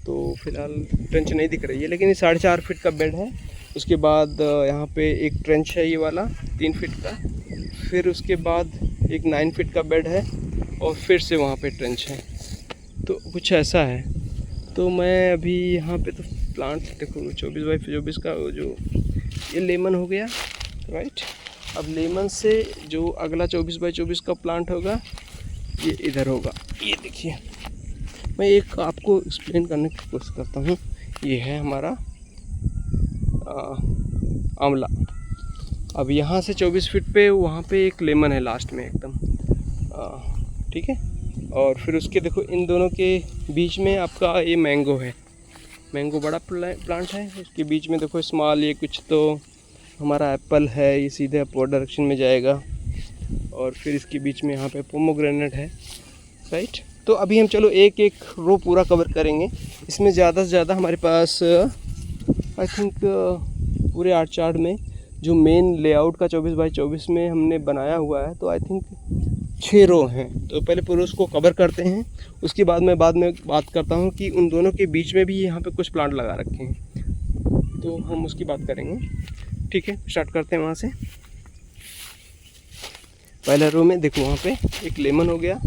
तो फिलहाल ट्रेंच नहीं दिख रही है, लेकिन ये 4.5 फीट का बेड है। उसके बाद यहाँ पे एक ट्रेंच है ये वाला 3 फीट का, फिर उसके बाद एक 9 फीट का बेड है, और फिर से वहाँ पे ट्रेंच है। तो कुछ ऐसा है। तो मैं अभी यहाँ पे तो प्लांट देखो 24 बाई 24 का जो ये लेमन हो गया, राइट। अब लेमन से जो अगला 24 बाई 24 का प्लांट होगा ये इधर होगा। ये देखिए, मैं एक आपको एक्सप्लेन करने की कोशिश करता हूँ। ये है हमारा आंवला। अब यहाँ से 24 फीट पे वहाँ पे एक लेमन है लास्ट में एकदम, ठीक है। और फिर उसके देखो इन दोनों के बीच में आपका ये मैंगो है, मैंगो बड़ा प्लांट है। उसके बीच में देखो स्मॉल ये कुछ तो हमारा एप्पल है, ये सीधे अपवर्ड डायरेक्शन में जाएगा। और फिर इसके बीच में यहाँ पे पोमोग्रेनेट है, राइट। तो अभी हम चलो एक एक रो पूरा कवर करेंगे। इसमें ज़्यादा से ज़्यादा हमारे पास आई थिंक पूरे आर्चार्ड में जो मेन लेआउट का 24 बाई 24 में हमने बनाया हुआ है, तो आई थिंक 6 रो हैं। तो पहले पूरे उसको कवर करते हैं, उसके बाद मैं बात करता हूँ कि उन दोनों के बीच में भी यहाँ पे कुछ प्लांट लगा रखे हैं, तो हम उसकी बात करेंगे। ठीक है, स्टार्ट करते हैं वहाँ से। पहला रो में देखो वहाँ पे एक लेमन हो गया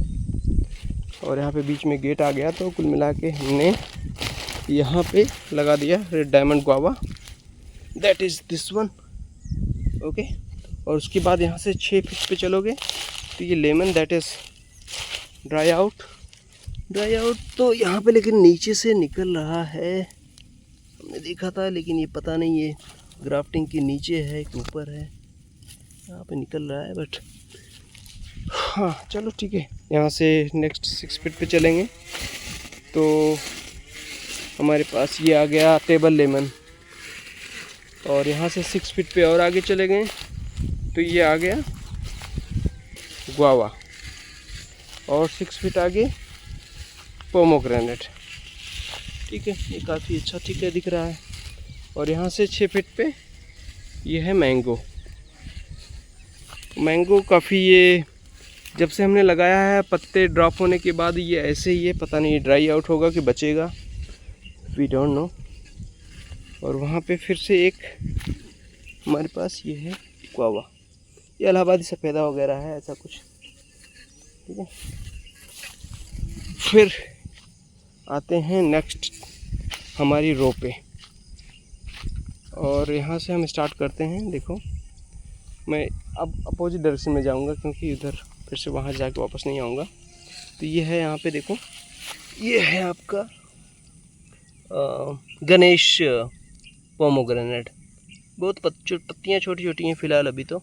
और यहाँ पे बीच में गेट आ गया। तो कुल मिला के हमने यहाँ पे लगा दिया red diamond guava, that is this one. Okay, और उसके बाद यहाँ से 6 फीट पे चलोगे तो ये lemon that is dry out तो यहाँ पे लेकिन नीचे से निकल रहा है, हमने देखा था, लेकिन ये पता नहीं ये ग्राफ्टिंग के नीचे है कि ऊपर है, यहाँ पे निकल रहा है। बट हाँ चलो ठीक है, यहाँ से नेक्स्ट 6 फीट पे चलेंगे तो हमारे पास ये आ गया टेबल लेमन। और यहाँ से 6 फीट पे और आगे चले गए तो ये आ गया गुआवा। और 6 फीट आगे पोमोग्रेनेट। ठीक है, ये काफ़ी अच्छा ठीक है दिख रहा है। और यहाँ से 6 फीट पे ये है मैंगो। मैंगो काफ़ी, ये जब से हमने लगाया है पत्ते ड्रॉप होने के बाद ये ऐसे ही है, पता नहीं ड्राई आउट होगा कि बचेगा, वी डोंट नो। और वहाँ पे फिर से एक हमारे पास ये है गुआवा, ये इलाहाबादी सफ़ेदा वगैरह है ऐसा कुछ। ठीक है, फिर आते हैं नेक्स्ट हमारी रो पे और यहाँ से हम स्टार्ट करते हैं। देखो मैं अब अपोजिट डायरेक्शन में जाऊँगा क्योंकि इधर फिर से वहाँ जाके वापस नहीं आऊँगा। तो ये है यहाँ पे देखो, ये है आपका गणेश पोमोग्रेनेट। बहुत पत्तियाँ छोटी छोटी हैं फ़िलहाल अभी तो।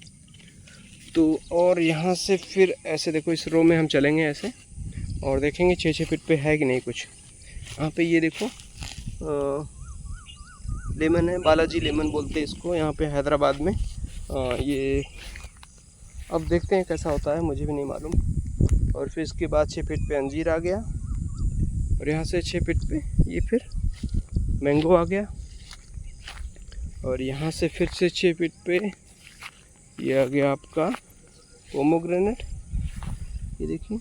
और यहाँ से फिर ऐसे देखो इस रो में हम चलेंगे ऐसे और देखेंगे 6-6 फीट पे है कि नहीं कुछ। यहाँ पे ये देखो लेमन है, बालाजी लेमन बोलते हैं इसको यहाँ पे हैदराबाद में। ये अब देखते हैं कैसा होता है, मुझे भी नहीं मालूम। और फिर इसके बाद 6 फीट पे अंजीर आ गया और यहाँ से 6 फीट पे ये फिर मैंगो आ गया। और यहाँ से फिर से 6 फीट पे ये आ गया आपका पोमोग्रेनेट, ये देखिए।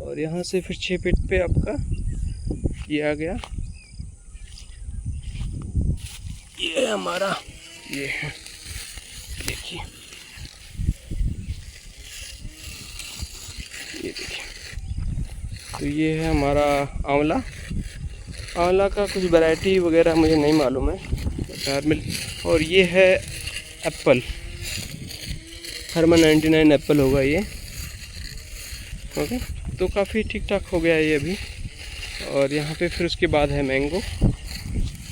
और यहाँ से फिर 6 फीट पे आपका ये आ गया, ये हमारा ये है, देखिए ये देखिए। तो ये है हमारा आंवला। आंवला का कुछ वैरायटी वगैरह मुझे नहीं मालूम है मिल। और ये है एप्पल, हरमन 99 एप्पल होगा ये। ओके, तो काफ़ी ठीक ठाक हो गया ये अभी। और यहाँ पे फिर उसके बाद है मैंगो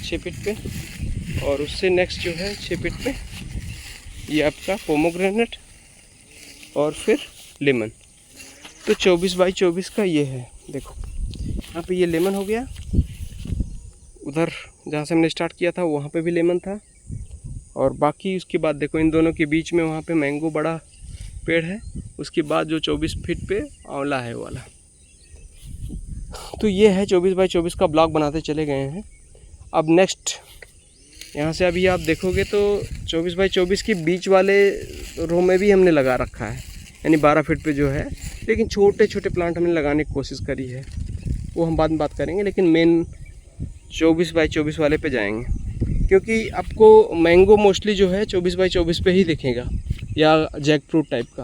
6 फीट पे। और उससे नेक्स्ट जो है 6 फीट पे ये आपका पोमोग्रेनेट और फिर लेमन। तो 24 बाई 24 का ये है। देखो यहाँ पे ये लेमन हो गया, उधर जहाँ से हमने स्टार्ट किया था वहाँ पे भी लेमन था। और बाकी उसके बाद देखो इन दोनों के बीच में वहाँ पे मैंगो बड़ा पेड़ है। उसके बाद जो 24 फीट पे आंवला है वाला। तो ये है 24 बाई 24 का ब्लॉक बनाते चले गए हैं। अब नेक्स्ट यहाँ से अभी आप देखोगे तो 24 बाई 24 के बीच वाले रो में भी हमने लगा रखा है, यानी 12 फीट पे जो है। लेकिन छोटे छोटे प्लांट हमने लगाने की कोशिश करी है, वो हम बाद में बात करेंगे। लेकिन मेन 24 बाई 24 वाले पे जाएंगे क्योंकि आपको मैंगो मोस्टली जो है 24 बाई 24 पे ही दिखेगा, या जैक फ्रूट टाइप का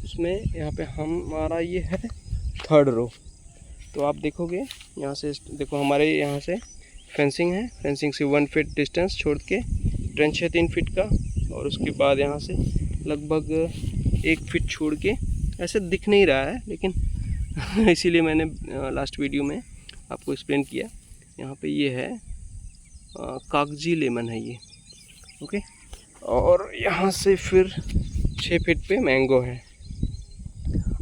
उसमें। यहाँ पे हमारा ये है 3rd रो। तो आप देखोगे यहाँ से, देखो हमारे यहाँ से फेंसिंग है, फेंसिंग से 1 फीट डिस्टेंस छोड़ के ट्रेंच है 3 फीट का। और उसके बाद यहाँ से लगभग 1 फीट छोड़ के, ऐसे दिख नहीं रहा है लेकिन इसीलिए मैंने लास्ट वीडियो में आपको एक्सप्लेन किया। यहाँ पे ये है कागजी लेमन है ये। ओके, और यहाँ से फिर 6 फीट पे मैंगो है।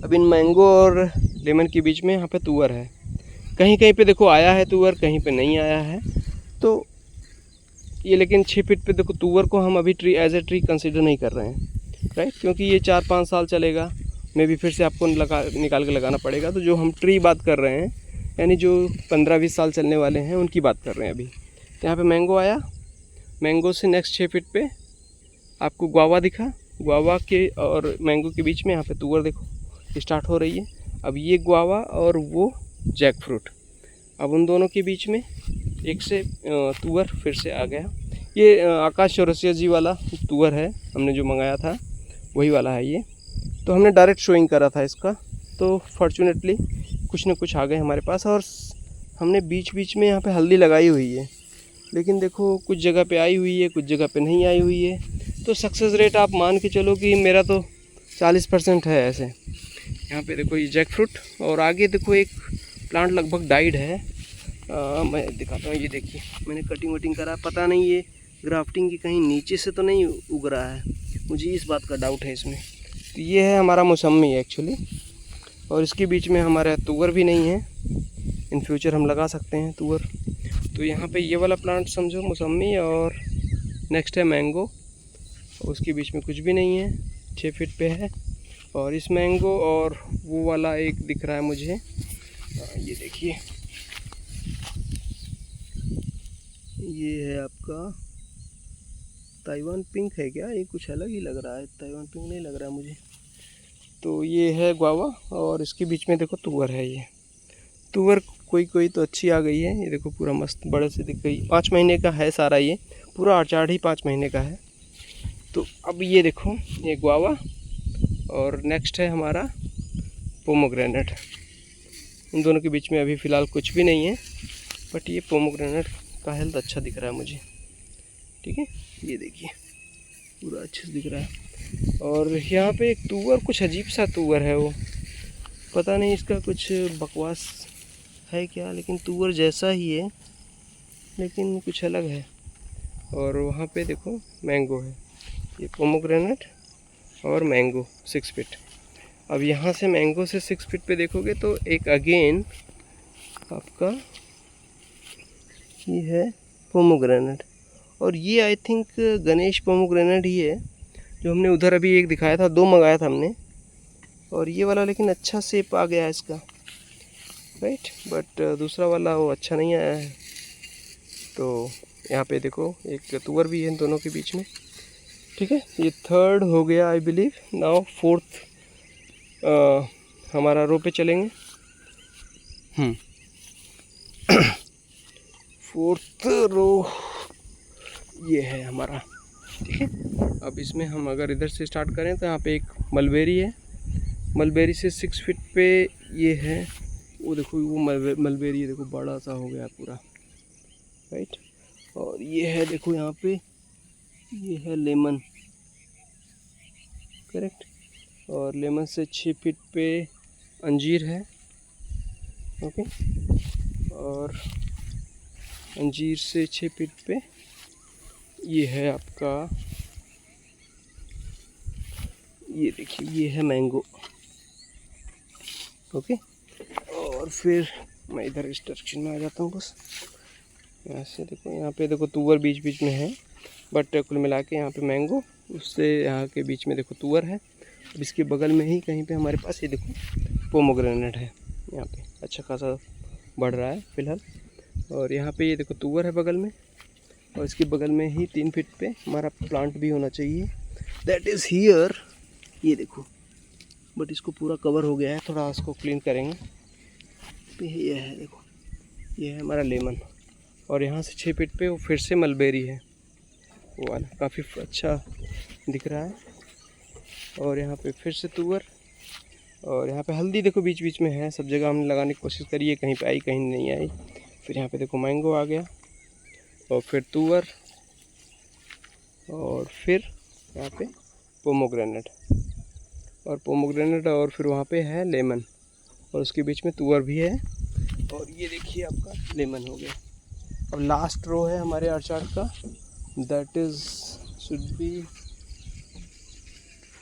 अब इन मैंगो और लेमन के बीच में यहाँ पे तुअर है। कहीं कहीं पे देखो आया है तुअर, कहीं पे नहीं आया है। तो ये लेकिन 6 फीट पे देखो तुअर को हम अभी tree as a tree consider नहीं कर रहे हैं, राइट, क्योंकि ये 4-5 साल चलेगा, मे भी फिर से आपको निकाल के लगाना पड़ेगा। तो जो हम ट्री बात कर रहे हैं, यानी जो 15-20 साल चलने वाले हैं, उनकी बात कर रहे हैं अभी। तो यहाँ पे मैंगो आया, मैंगो से नेक्स्ट 6 फीट पे आपको गुआवा दिखा। गुआवा के और मैंगो के बीच में यहाँ पे तुअर देखो स्टार्ट हो रही है। अब ये गुआवा और वो जैक फ्रूट, अब उन दोनों के बीच में एक से तुअर फिर से आ गया। ये आकाश चौरसिया जी वाला तुअर है, हमने जो मंगाया था वही वाला है ये। तो हमने डायरेक्ट शोइंग करा था इसका, तो फॉर्चुनेटली कुछ ना कुछ आ गए हमारे पास। और हमने बीच बीच में यहाँ पे हल्दी लगाई हुई है, लेकिन देखो कुछ जगह पे आई हुई है, कुछ जगह पे नहीं आई हुई है। तो सक्सेस रेट आप मान के चलो कि मेरा तो 40% है ऐसे। यहाँ पे देखो ये जैक फ्रूट, और आगे देखो एक प्लांट लगभग डाइड है। मैं दिखाता हूँ, ये देखिए मैंने कटिंग वटिंग करा, पता नहीं ये ग्राफ्टिंग की कहीं नीचे से तो नहीं उग रहा है, मुझे इस बात का डाउट है इसमें। तो ये है हमारा मौसमी एक्चुअली, और इसके बीच में हमारा तुअर भी नहीं है। इन फ्यूचर हम लगा सकते हैं तुअर। तो यहाँ पे ये वाला प्लांट समझो मौसमी, और नेक्स्ट है मैंगो, उसके बीच में कुछ भी नहीं है, 6 फीट पे है। और इस मैंगो और वो वाला एक दिख रहा है मुझे, ये देखिए ये है आपका ताइवान पिंक है क्या, ये कुछ अलग ही लग रहा है, ताइवान पिंक नहीं लग रहा है मुझे। तो ये है गुआवा, और इसके बीच में देखो तुअर है। ये तुअर कोई तो अच्छी आ गई है, ये देखो पूरा मस्त बड़े से दिख गई। 5 महीने का है सारा, ये पूरा आचार ही 5 महीने का है। तो अब ये देखो ये गुआवा, और नेक्स्ट है हमारा पोमोग्रेनेट। इन दोनों के बीच में अभी फ़िलहाल कुछ भी नहीं है, बट ये पोमोग्रेनेट का हेल्थ अच्छा दिख रहा है मुझे। ठीक है, ये देखिए पूरा अच्छे से दिख रहा है। और यहाँ पे एक तुअर, कुछ अजीब सा तुअर है, वो पता नहीं इसका कुछ बकवास है क्या, लेकिन तुअर जैसा ही है लेकिन कुछ अलग है। और वहाँ पे देखो मैंगो है, ये पोमोग्रेनेट और मैंगो 6 फीट। अब यहाँ से मैंगो से 6 फीट पे देखोगे तो एक अगेन आपका ये है पोमोग्रेनेट, और ये आई थिंक गणेश पोमोग्रेनेट ही है जो हमने उधर अभी एक दिखाया था, 2 मंगाया था हमने। और ये वाला लेकिन अच्छा शेप आ गया है इसका, राइट, बट दूसरा वाला वो अच्छा नहीं आया है। तो यहाँ पे देखो एक तुअर भी है इन दोनों के बीच में। ठीक है, ये 3rd हो गया आई बिलीव। नाउ 4th हमारा रो पे चलेंगे। 4th रो ये है हमारा। ठीक है, अब इसमें हम अगर इधर से स्टार्ट करें तो यहाँ पे एक मलबेरी है, मलबेरी से 6 फीट पे ये है, वो देखो वो मलबेरी है, देखो बड़ा सा हो गया पूरा, राइट। और ये है देखो यहाँ पे ये है लेमन, करेक्ट। और लेमन से 6 फीट पे अंजीर है, ओके। और अंजीर से 6 फीट पे ये है आपका, ये देखिए ये है मैंगो, ओके। और फिर मैं इधर इस डायरेक्शन में आ जाता हूँ, बस यहाँ से देखो, यहाँ पे देखो तुअर बीच बीच में है, बट कुल मिला के यहाँ पे मैंगो, उससे यहाँ के बीच में देखो तुअर है। अब इसके बगल में ही कहीं पे हमारे पास ये देखो पोमोग्रेनेट है, यहाँ पे अच्छा खासा बढ़ रहा है फ़िलहाल। और यहाँ पे ये देखो तुअर है बगल में, और इसके बगल में ही 3 फीट पे हमारा प्लांट भी होना चाहिए, दैट इज़ हियर। ये देखो, बट इसको पूरा कवर हो गया है, थोड़ा इसको क्लीन करेंगे। तो ये है देखो, ये है हमारा लेमन। और यहाँ से 6 फीट पे वो फिर से मलबेरी है, वो वाला काफ़ी अच्छा दिख रहा है। और यहाँ पे फिर से तुअर, और यहाँ पे हल्दी देखो बीच बीच में है, सब जगह हमने लगाने की कोशिश करी है, कहीं पे आई कहीं नहीं आई। फिर यहाँ पे देखो मैंगो आ गया, और फिर तुअर, और फिर यहाँ पे पोमोग्रेनेट, और पोमोग्रेनेट, और फिर वहाँ पे है लेमन, और उसके बीच में तुअर भी है। और ये देखिए आपका लेमन हो गया। अब लास्ट रो है हमारे ऑर्चार्ड का, that is should be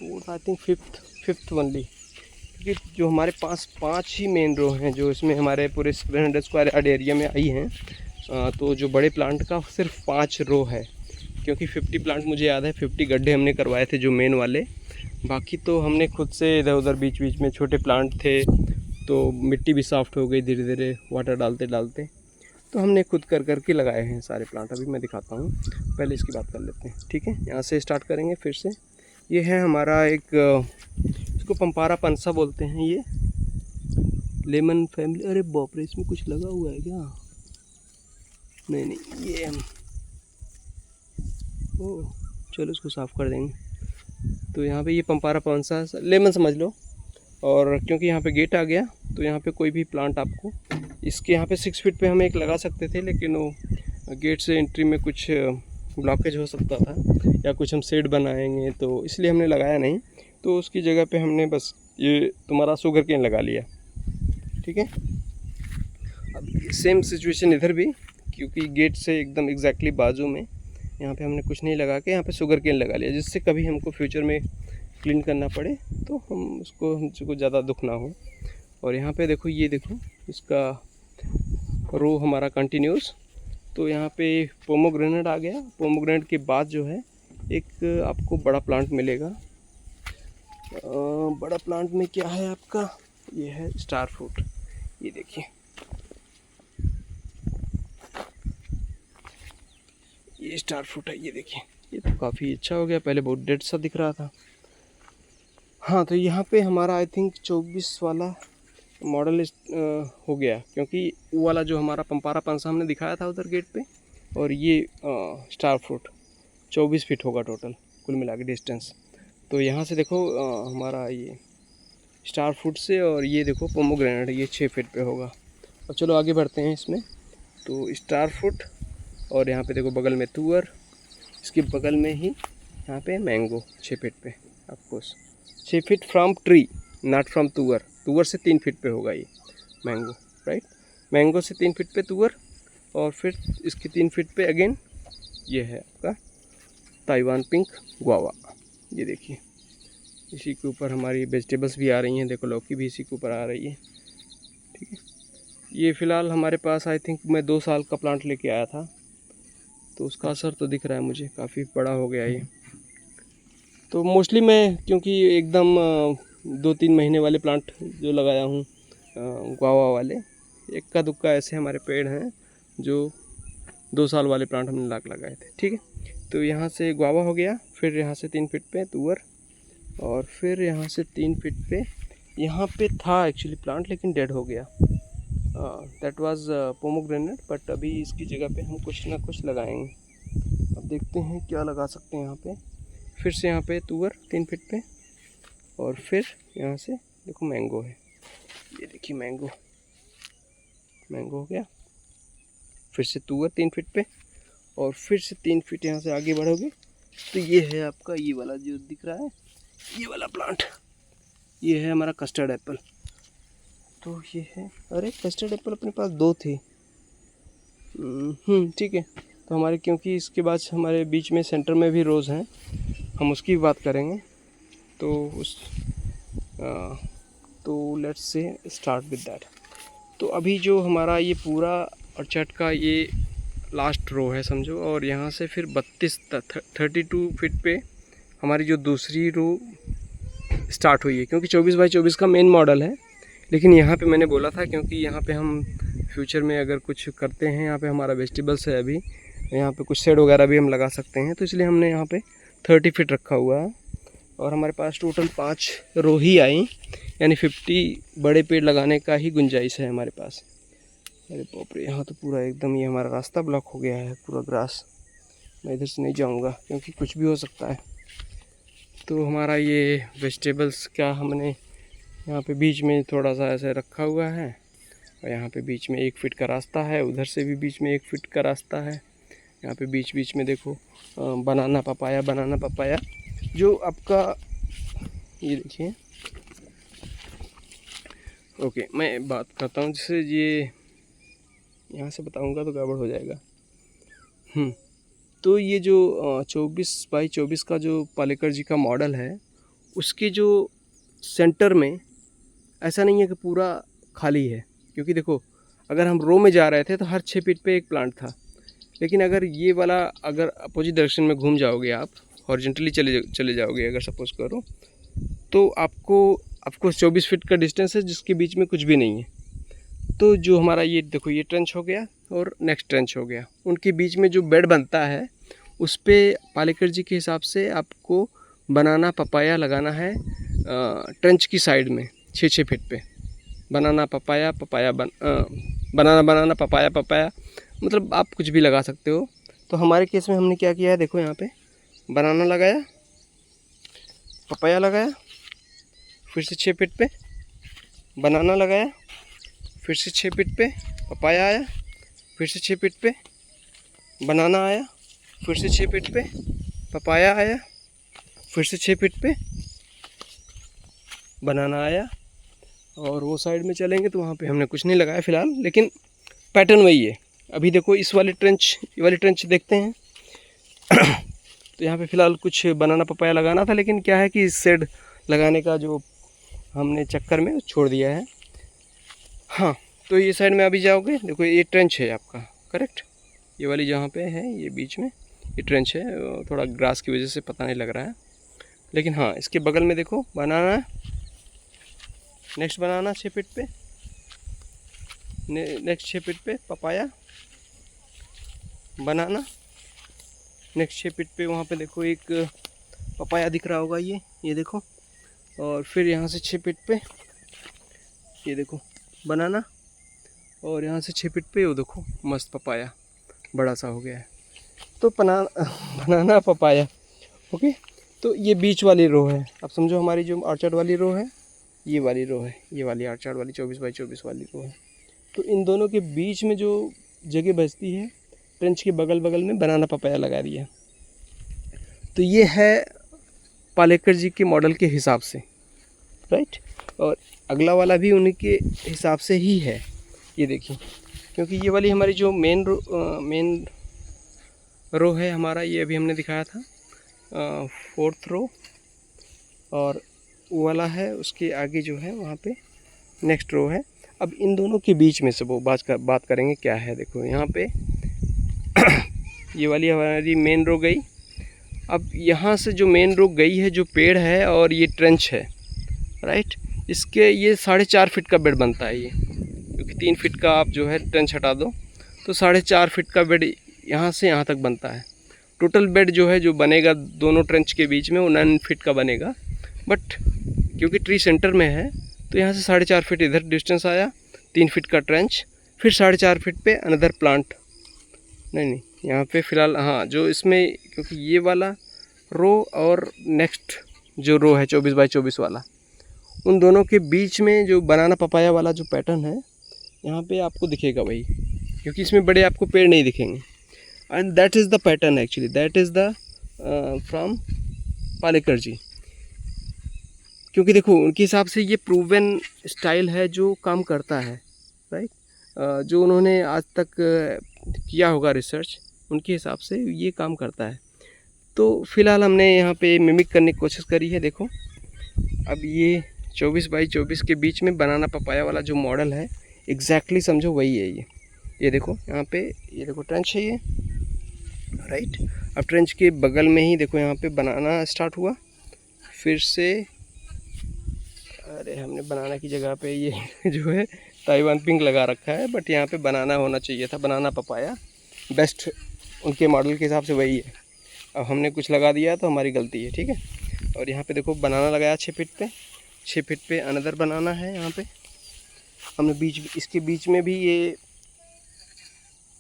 4th I think 5th only, क्योंकि जो हमारे पास 5 ही मेन रो हैं जो इसमें हमारे पूरे 700 स्क्वायर यार्ड एरिया में आई हैं। तो जो बड़े प्लांट का सिर्फ 5 रो है, क्योंकि 50 प्लांट मुझे याद है 50 गड्ढे हमने करवाए थे जो मेन वाले, बाकी तो हमने खुद से इधर उधर बीच बीच में छोटे प्लांट थे, तो मिट्टी भी सॉफ्ट हो गई धीरे धीरे वाटर डालते डालते, तो हमने खुद करके लगाए हैं सारे प्लांट। अभी मैं दिखाता हूँ, पहले इसकी बात कर लेते हैं। ठीक है, यहाँ से स्टार्ट करेंगे फिर से। ये है हमारा एक, इसको पंपारा पंसा बोलते हैं, ये लेमन फैमिली। अरे बाप रे, इसमें कुछ लगा हुआ है क्या? नहीं, ये ओह चलो इसको साफ़ कर देंगे। तो यहाँ पे ये पंपारा पॉन्सा लेमन समझ लो। और क्योंकि यहाँ पे गेट आ गया तो यहाँ पे कोई भी प्लांट आपको इसके यहाँ पे 6 फीट पे हम एक लगा सकते थे, लेकिन वो गेट से एंट्री में कुछ ब्लॉकेज हो सकता था या कुछ हम शेड बनाएंगे, तो इसलिए हमने लगाया नहीं। तो उसकी जगह पे हमने बस ये तुम्हारा शुगर केन लगा लिया। ठीक है, अब सेम सिचुएशन इधर भी, क्योंकि गेट से एकदम एग्जैक्टली बाजू में यहाँ पे हमने कुछ नहीं लगा के यहाँ पे शुगर केन लगा लिया, जिससे कभी हमको फ्यूचर में क्लीन करना पड़े तो हम उसको हमको ज़्यादा दुख ना हो। और यहाँ पे देखो, ये देखो इसका रो हमारा कंटिन्यूस। तो यहाँ पे पोमोग्रेनेट आ गया। पोमोग्रेनेट के बाद जो है एक आपको बड़ा प्लांट मिलेगा। बड़ा प्लांट में क्या है आपका, ये है स्टार फ्रूट। ये देखिए, ये स्टार फ्रूट है। ये देखिए, ये तो काफ़ी अच्छा हो गया, पहले बहुत डेड सा दिख रहा था। हाँ, तो यहाँ पे हमारा आई थिंक 24 वाला मॉडल हो गया, क्योंकि वो वाला जो हमारा पंपारा पंसा हमने दिखाया था उधर गेट पे, और ये स्टार फ्रूट 24 फीट होगा टोटल कुल मिला के डिस्टेंस। तो यहाँ से देखो हमारा ये स्टार फ्रूट से, और ये देखो पोमोग्रेनेट ये 6 फीट पे होगा। और चलो आगे बढ़ते हैं इसमें। तो स्टार फ्रूट, और यहाँ पे देखो बगल में तुअर, इसके बगल में ही यहाँ पे मैंगो 6 फीट पे। Of course 6 feet from tree, not from तुअर। तुअर से 3 फीट पे होगा ये मैंगो, राइट। मैंगो से 3 फीट पे तुअर, और फिर इसके 3 फीट पे अगेन ये है आपका ताइवान पिंक गुआवा। ये देखिए, इसी के ऊपर हमारी वेजिटेबल्स भी आ रही हैं। देखो लौकी भी इसी के ऊपर आ रही है। ठीक है, ये फ़िलहाल हमारे पास आई थिंक मैं 2 साल का प्लांट लेके आया था, तो उसका असर तो दिख रहा है मुझे, काफ़ी बड़ा हो गया ये। तो मोस्टली मैं, क्योंकि एकदम 2-3 महीने वाले प्लांट जो लगाया हूँ गुआवा वाले, इक्का दुक्का ऐसे हमारे पेड़ हैं जो 2 साल वाले प्लांट हमने लगाए थे। ठीक है, तो यहाँ से गुआवा हो गया, फिर यहाँ से 3 फीट पे तुअर, और फिर यहाँ से 3 फीट पे यहाँ पे था एक्चुअली प्लांट, लेकिन डेड हो गया। दैट वाज पोमोग्रेनेट, बट अभी इसकी जगह पे हम कुछ ना कुछ लगाएंगे। अब देखते हैं क्या लगा सकते हैं यहाँ पे। फिर से यहाँ पे तुअर 3 फीट पे, और फिर यहाँ से देखो मैंगो है। ये देखिए मैंगो हो गया। फिर से तुअर 3 फीट पे, और फिर से 3 फीट यहाँ से आगे बढ़ोगे तो ये है आपका ये वाला जो दिख रहा है, ये वाला प्लांट। ये है हमारा कस्टर्ड एप्पल। तो ये है, अरे कस्टर्ड एप्पल अपने पास 2 थे। ठीक है, तो हमारे, क्योंकि इसके बाद हमारे बीच में सेंटर में भी रोज़ हैं, हम उसकी भी बात करेंगे। तो तो let's say start with that. तो अभी जो हमारा ये पूरा ऑर्चर्ड का ये लास्ट रो है समझो, और यहाँ से फिर 32 फीट पे हमारी जो दूसरी रो स्टार्ट हुई है, क्योंकि 24x24 का मेन मॉडल है। लेकिन यहाँ पे मैंने बोला था, क्योंकि यहाँ पे हम फ्यूचर में अगर कुछ करते हैं, यहाँ पे हमारा वेजिटेबल्स है, अभी यहाँ पे कुछ शेड वगैरह भी हम लगा सकते हैं, तो इसलिए हमने यहाँ पे 30 फीट रखा हुआ है। और हमारे पास टोटल 5 रो ही आई, यानी 50 बड़े पेड़ लगाने का ही गुंजाइश है हमारे पास। अरे बाप रे, यहाँ तो पूरा एकदम ये हमारा रास्ता ब्लॉक हो गया है, पूरा ग्रास। मैं इधर से नहीं जाऊँगा क्योंकि कुछ भी हो सकता है। तो हमारा ये वेजिटेबल्स क्या हमने यहाँ पे बीच में थोड़ा सा ऐसे रखा हुआ है, और यहाँ पे बीच में 1 फीट का रास्ता है, उधर से भी बीच में 1 फीट का रास्ता है। यहाँ पे बीच बीच में देखो बनाना पपाया जो आपका, ये देखिए। ओके, मैं बात करता हूँ, जिससे ये यहाँ से बताऊँगा तो गड़बड़ हो जाएगा। तो ये जो 24x24 का जो पालेकर जी का मॉडल है, उसके जो सेंटर में ऐसा नहीं है कि पूरा खाली है, क्योंकि देखो अगर हम रो में जा रहे थे तो हर 6 फीट पे एक प्लांट था। लेकिन अगर ये वाला, अगर अपोजिट डायरेक्शन में घूम जाओगे आप, हॉरिजॉन्टली चले जाओगे अगर सपोज करो, तो आपको 24 फीट का डिस्टेंस है जिसके बीच में कुछ भी नहीं है। तो जो हमारा ये देखो, ये ट्रेंच हो गया और नेक्स्ट ट्रेंच हो गया, उनके बीच में जो बेड बनता है उस पर पालेकर जी के हिसाब से आपको बनाना पपाया लगाना है ट्रेंच की साइड में 6-6 फीट पे। बनाना पपाया पपाया, मतलब आप कुछ भी लगा सकते हो। तो हमारे केस में हमने क्या किया है, देखो यहाँ पे बनाना लगाया, पपाया लगाया, फिर से 6 फीट पे बनाना लगाया, फिर से 6 फीट पे पपाया आया, फिर से 6 फीट पे बनाना आया, फिर से 6 फीट पे पपाया आया, फिर से 6 फीट पे बनाना आया। और वो साइड में चलेंगे तो वहाँ पे हमने कुछ नहीं लगाया फ़िलहाल, लेकिन पैटर्न वही है। अभी देखो इस वाले ट्रेंच, ये वाली ट्रेंच देखते हैं। तो यहाँ पे फ़िलहाल कुछ बनाना पपाया लगाना था, लेकिन क्या है कि इस शेड लगाने का जो हमने चक्कर में छोड़ दिया है। हाँ, तो ये साइड में अभी जाओगे, देखो ये ट्रेंच है आपका, करेक्ट। ये वाली जहाँ पे है, ये बीच में ये ट्रेंच है, थोड़ा ग्रास की वजह से पता नहीं लग रहा है, लेकिन हाँ इसके बगल में देखो बनाना है। नेक्स्ट बनाना 6 फीट पे, नेक्स्ट 6 फीट पे पपाया, बनाना, नेक्स्ट 6 फीट पे वहाँ पे देखो एक पपाया दिख रहा होगा, ये देखो। और फिर यहाँ से 6 फीट पे ये देखो बनाना, और यहाँ से 6 फीट पे वो देखो मस्त पपाया बड़ा सा हो गया है। तो बनाना पपाया, ओके। तो ये बीच वाली रो है, अब समझो हमारी जो आर्चर्ड वाली रो है, ये वाली रो है, ये वाली आर्चर्ड वाली 24 बाई 24 वाली रो है। तो इन दोनों के बीच में जो जगह बचती है, ट्रेंच के बगल बगल में बनाना पपाया लगा दिया। तो ये है पालेकर जी के मॉडल के हिसाब से, राइट। और अगला वाला भी उन्हीं के हिसाब से ही है, ये देखिए, क्योंकि ये वाली हमारी जो मेन रो है हमारा, ये अभी हमने दिखाया था 4th रो, और वो वाला है उसके आगे जो है वहाँ पे नेक्स्ट रो है। अब इन दोनों के बीच में से वो बात करेंगे क्या है। देखो यहाँ पे ये वाली हमारी मेन रो गई। अब यहाँ से जो मेन रो गई है, जो पेड़ है और ये ट्रेंच है, राइट, इसके ये 4.5 फीट का बेड बनता है ये, क्योंकि 3 फीट का आप जो है ट्रेंच हटा दो तो 4.5 फीट का बेड यहाँ से यहाँ तक बनता है। टोटल बेड जो है जो बनेगा दोनों ट्रेंच के बीच में वो 9 फीट का बनेगा, बट क्योंकि ट्री सेंटर में है तो यहाँ से 4.5 फीट इधर डिस्टेंस आया, 3 फीट का ट्रेंच, फिर 4.5 फीट पे अनदर प्लांट। नहीं यहाँ पे फ़िलहाल हाँ, जो इसमें क्योंकि ये वाला रो और नेक्स्ट जो रो है 24 बाई 24 वाला, उन दोनों के बीच में जो बनाना पपाया वाला जो पैटर्न है यहाँ पे आपको दिखेगा वही, क्योंकि इसमें बड़े आपको पेड़ नहीं दिखेंगे। And that is the pattern actually, that is the from Palekar ji, क्योंकि देखो उनके हिसाब से ये प्रूवन स्टाइल है जो काम करता है, राइट। जो उन्होंने आज तक किया होगा रिसर्च, उनके हिसाब से ये काम करता है। तो फ़िलहाल हमने यहाँ पे मिमिक करने की कोशिश करी है। देखो अब ये 24 बाई 24 के बीच में बनाना पपाया वाला जो मॉडल है एग्जैक्टली समझो वही है ये देखो यहाँ पे, ये देखो ट्रेंच है ये, राइट। अब ट्रेंच के बगल में ही देखो यहाँ पे बनाना स्टार्ट हुआ, फिर से अरे हमने बनाना की जगह पे ये जो है ताइवान पिंक लगा रखा है, बट यहाँ पे बनाना होना चाहिए था, बनाना पपाया बेस्ट उनके मॉडल के हिसाब से वही है। अब हमने कुछ लगा दिया तो हमारी गलती है, ठीक है। और यहाँ पे देखो बनाना लगाया 6 फीट पे, 6 फीट पे अनदर बनाना है। यहाँ पे हमने इसके बीच में भी ये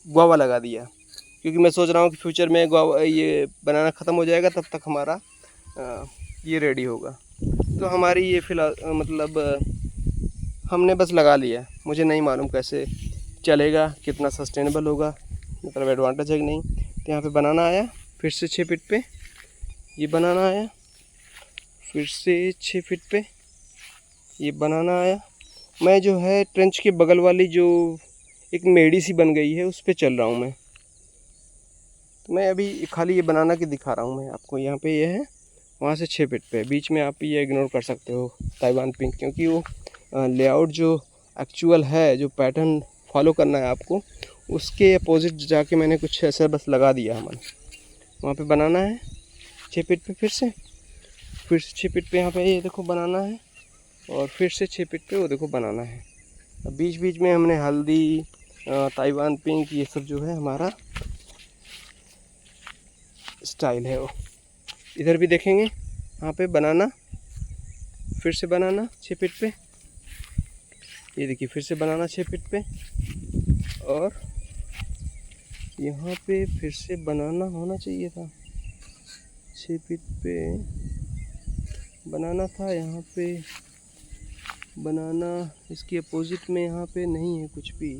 गुआवा लगा दिया, क्योंकि मैं सोच रहा हूँ कि फ्यूचर में गुआवा ये बनाना ख़त्म हो जाएगा, तब तक हमारा ये रेडी होगा। तो हमारी ये फ़िलहाल मतलब हमने बस लगा लिया, मुझे नहीं मालूम कैसे चलेगा, कितना सस्टेनेबल होगा, मतलब एडवांटेज है कि नहीं। तो यहाँ पे बनाना आया, फिर से 6 फीट पे ये बनाना आया, फिर से 6 फीट पे ये बनाना आया। मैं जो है ट्रेंच के बगल वाली जो एक मेड़ी सी बन गई है उस पर चल रहा हूँ मैं। तो मैं अभी खाली ये बनाना के दिखा रहा हूँ मैं आपको। यहाँ पे ये है, वहाँ से 6 फीट पे बीच में आप ये इग्नोर कर सकते हो ताइवान पिंक, क्योंकि वो लेआउट जो एक्चुअल है, जो पैटर्न फॉलो करना है आपको, उसके अपोजिट जाके मैंने कुछ ऐसा बस लगा दिया हमारा। वहाँ पे बनाना है 6 फीट पे, फिर से 6 फीट पे यहाँ पे ये देखो बनाना है, और फिर से 6 फीट पे वो देखो बनाना है। अब बीच बीच में हमने हल्दी, ताइवान पिंक, ये सब जो है हमारा स्टाइल है वो। इधर भी देखेंगे, यहाँ पे बनाना, फिर से बनाना 6 फीट पे, ये देखिए फिर से बनाना 6 फीट पे, और यहाँ पे फिर से बनाना होना चाहिए था 6 फीट पे बनाना था। यहाँ पे बनाना इसकी अपोजिट में यहाँ पे नहीं है कुछ भी,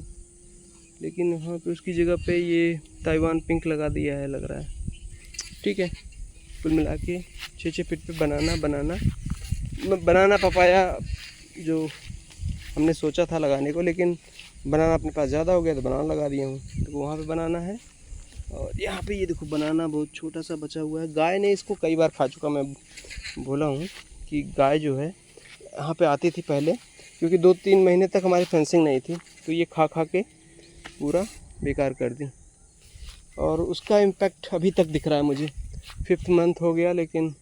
लेकिन वहाँ पे उसकी जगह पे ये ताइवान पिंक लगा दिया है लग रहा है। ठीक है, कुल मिला के 6 फीट पे बनाना पपाया जो हमने सोचा था लगाने को, लेकिन बनाना अपने पास ज़्यादा हो गया तो बनाना लगा दिया हूँ। तो वहाँ पे बनाना है, और यहाँ पे ये देखो बनाना बहुत छोटा सा बचा हुआ है। गाय ने इसको कई बार खा चुका। मैं बोला हूँ कि गाय जो है यहाँ पे आती थी पहले, क्योंकि 2-3 महीने तक हमारी फेंसिंग नहीं थी, तो ये खा खा के पूरा बेकार कर दी, और उसका इम्पैक्ट अभी तक दिख रहा है मुझे। 5th मंथ हो गया, लेकिन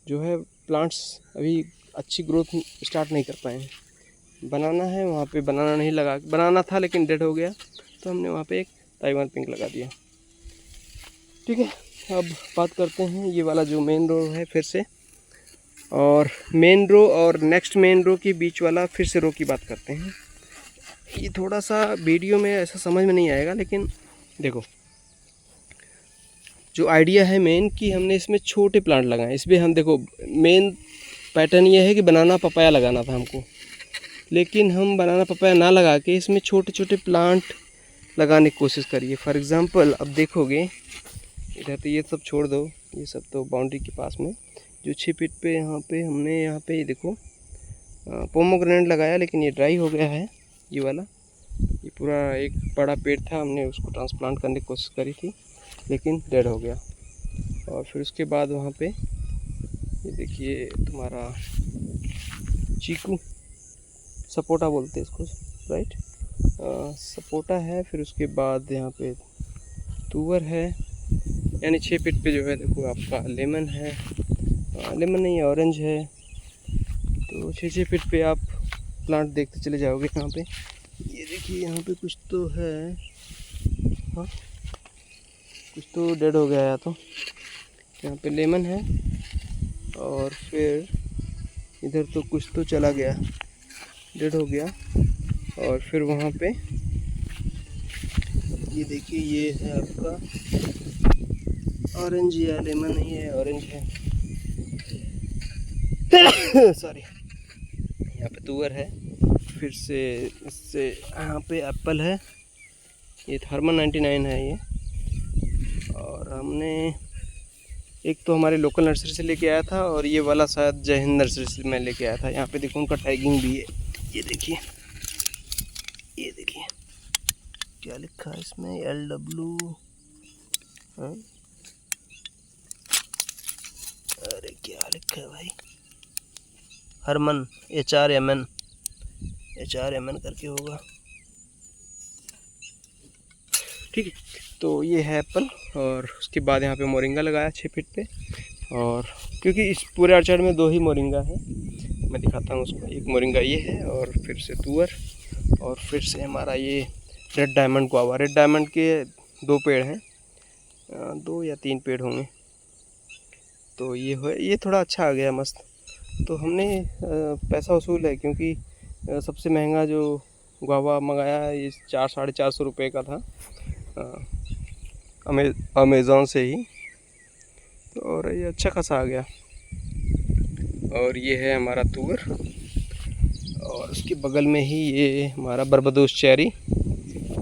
जो है प्लांट्स अभी अच्छी ग्रोथ स्टार्ट नहीं कर पाए हैं। बनाना है वहाँ पे, बनाना नहीं लगा, बनाना था लेकिन डेड हो गया, तो हमने वहाँ पे एक ताइवान पिंक लगा दिया। ठीक है, अब बात करते हैं ये वाला जो मेन रो है फिर से, और मेन रो और नेक्स्ट मेन रो के बीच वाला फिर से रो की बात करते हैं। ये थोड़ा सा वीडियो में ऐसा समझ में नहीं आएगा, लेकिन देखो जो आइडिया है मेन कि हमने इसमें छोटे प्लांट लगाए। इसमें हम देखो मेन पैटर्न ये है कि बनाना पपाया लगाना था हमको, लेकिन हम बनाना पपाया ना लगा के इसमें छोटे छोटे प्लांट लगाने की कोशिश करिए। फॉर एग्ज़ाम्पल अब देखोगे इधर, तो ये सब छोड़ दो, ये सब तो बाउंड्री के पास में जो 6 फीट पे हमने यहाँ पे ये देखो पोमोग्रेनेट लगाया, लेकिन ये ड्राई हो गया है। ये वाला ये पूरा एक बड़ा पेड़ था, हमने उसको ट्रांसप्लांट करने की कोशिश करी थी, लेकिन डेड हो गया। और फिर उसके बाद वहाँ पे ये देखिए तुम्हारा चीकू, सपोटा बोलते हैं इसको, राइट, सपोटा है। फिर उसके बाद यहाँ पे तुवर है, यानी 6 फीट पे जो है देखो आपका लेमन है, लेमन नहीं ऑरेंज है। तो 6 फीट पे आप प्लांट देखते चले जाओगे। यहाँ पे ये देखिए यहाँ पे कुछ तो है, हाँ कुछ तो डेड हो गया है। तो यहाँ पे लेमन है, और फिर इधर तो कुछ तो चला गया, डेड हो गया। और फिर वहाँ पे ये देखिए ये है आपका ऑरेंज, या लेमन नहीं है, ऑरेंज है सॉरी। यहाँ पे तुवर है, फिर से इससे यहाँ पे एप्पल है, ये हरमन 99 है ये। और हमने एक तो हमारे लोकल नर्सरी से लेके आया था, और ये वाला शायद जय हिंद नर्सरी से मैं लेके आया था। यहाँ पे देखो उनका टैगिंग भी है, ये देखिए क्या लिखा है इसमें, LW, अरे क्या लिखा है भाई, हरमन HRMN करके होगा। ठीक है, तो ये है एप्पल। और उसके बाद यहाँ पे मोरिंगा लगाया 6 फीट पे, और क्योंकि इस पूरे ऑर्चर्ड में 2 ही मोरिंगा है, मैं दिखाता हूँ उसको। एक मोरिंगा ये है, और फिर से तुअर, और फिर से हमारा ये red diamond guava. Red diamond के 2 पेड़ हैं, 2 या 3 पेड़ होंगे। तो ये थोड़ा अच्छा आ गया, मस्त। तो हमने पैसा वसूल है, क्योंकि सबसे महंगा जो गुआवा मंगाया ये 400-450 रुपये का था अमेज़ॉन से ही। और ये अच्छा खासा आ गया। और ये है हमारा तुअर, और उसके बगल में ही ये हमारा बरबदोस चेरी।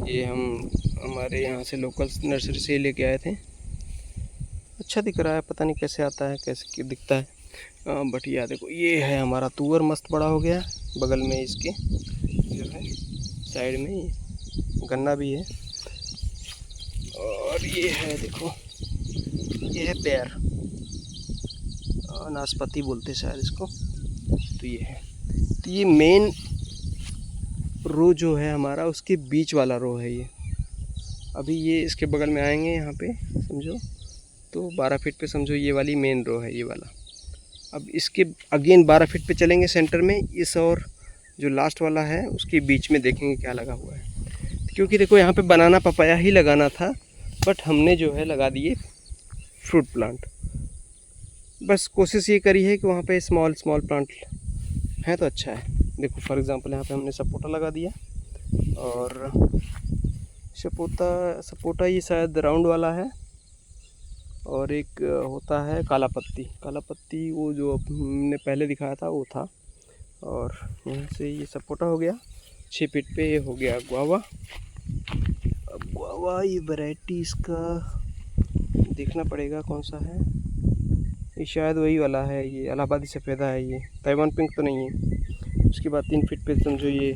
ये हम हमारे यहाँ से लोकल नर्सरी से लेके आए थे। अच्छा दिख रहा है, पता नहीं कैसे आता है, कैसे दिखता है, बट ये देखो ये है हमारा तुअर, मस्त बड़ा हो गया। बगल में इसके जो है साइड में गन्ना भी है। और ये है देखो, ये है पेयर, नाशपाती बोलते शायद इसको। तो ये है, तो ये मेन रो जो है हमारा, उसके बीच वाला रो है ये। अभी ये इसके बगल में आएंगे यहाँ पे समझो, तो 12 फीट पे समझो ये वाली मेन रो है, ये वाला। अब इसके अगेन 12 फीट पे चलेंगे सेंटर में, इस और जो लास्ट वाला है उसके बीच में देखेंगे क्या लगा हुआ है। क्योंकि देखो यहाँ पे बनाना पपाया ही लगाना था, बट हमने जो है लगा दिए फ्रूट प्लांट। बस कोशिश ये करी है कि वहाँ पे स्मॉल प्लांट है तो अच्छा है। देखो फॉर एग्ज़ाम्पल यहाँ पे हमने सपोटा लगा दिया, और सपोटा ये शायद राउंड वाला है, और एक होता है काला पत्ती। काला पत्ती वो जो हमने पहले दिखाया था वो था। और यहाँ से ये सपोटा हो गया। 6 फीट पे ये हो गया गुआवा। अब गुआवा ये वैरायटी इसका देखना पड़ेगा कौन सा है। ये शायद वही वाला है, ये इलाहाबादी सफ़ेदा है, ये ताइवान पिंक तो नहीं है। उसके बाद 3 फीट पे समझो ये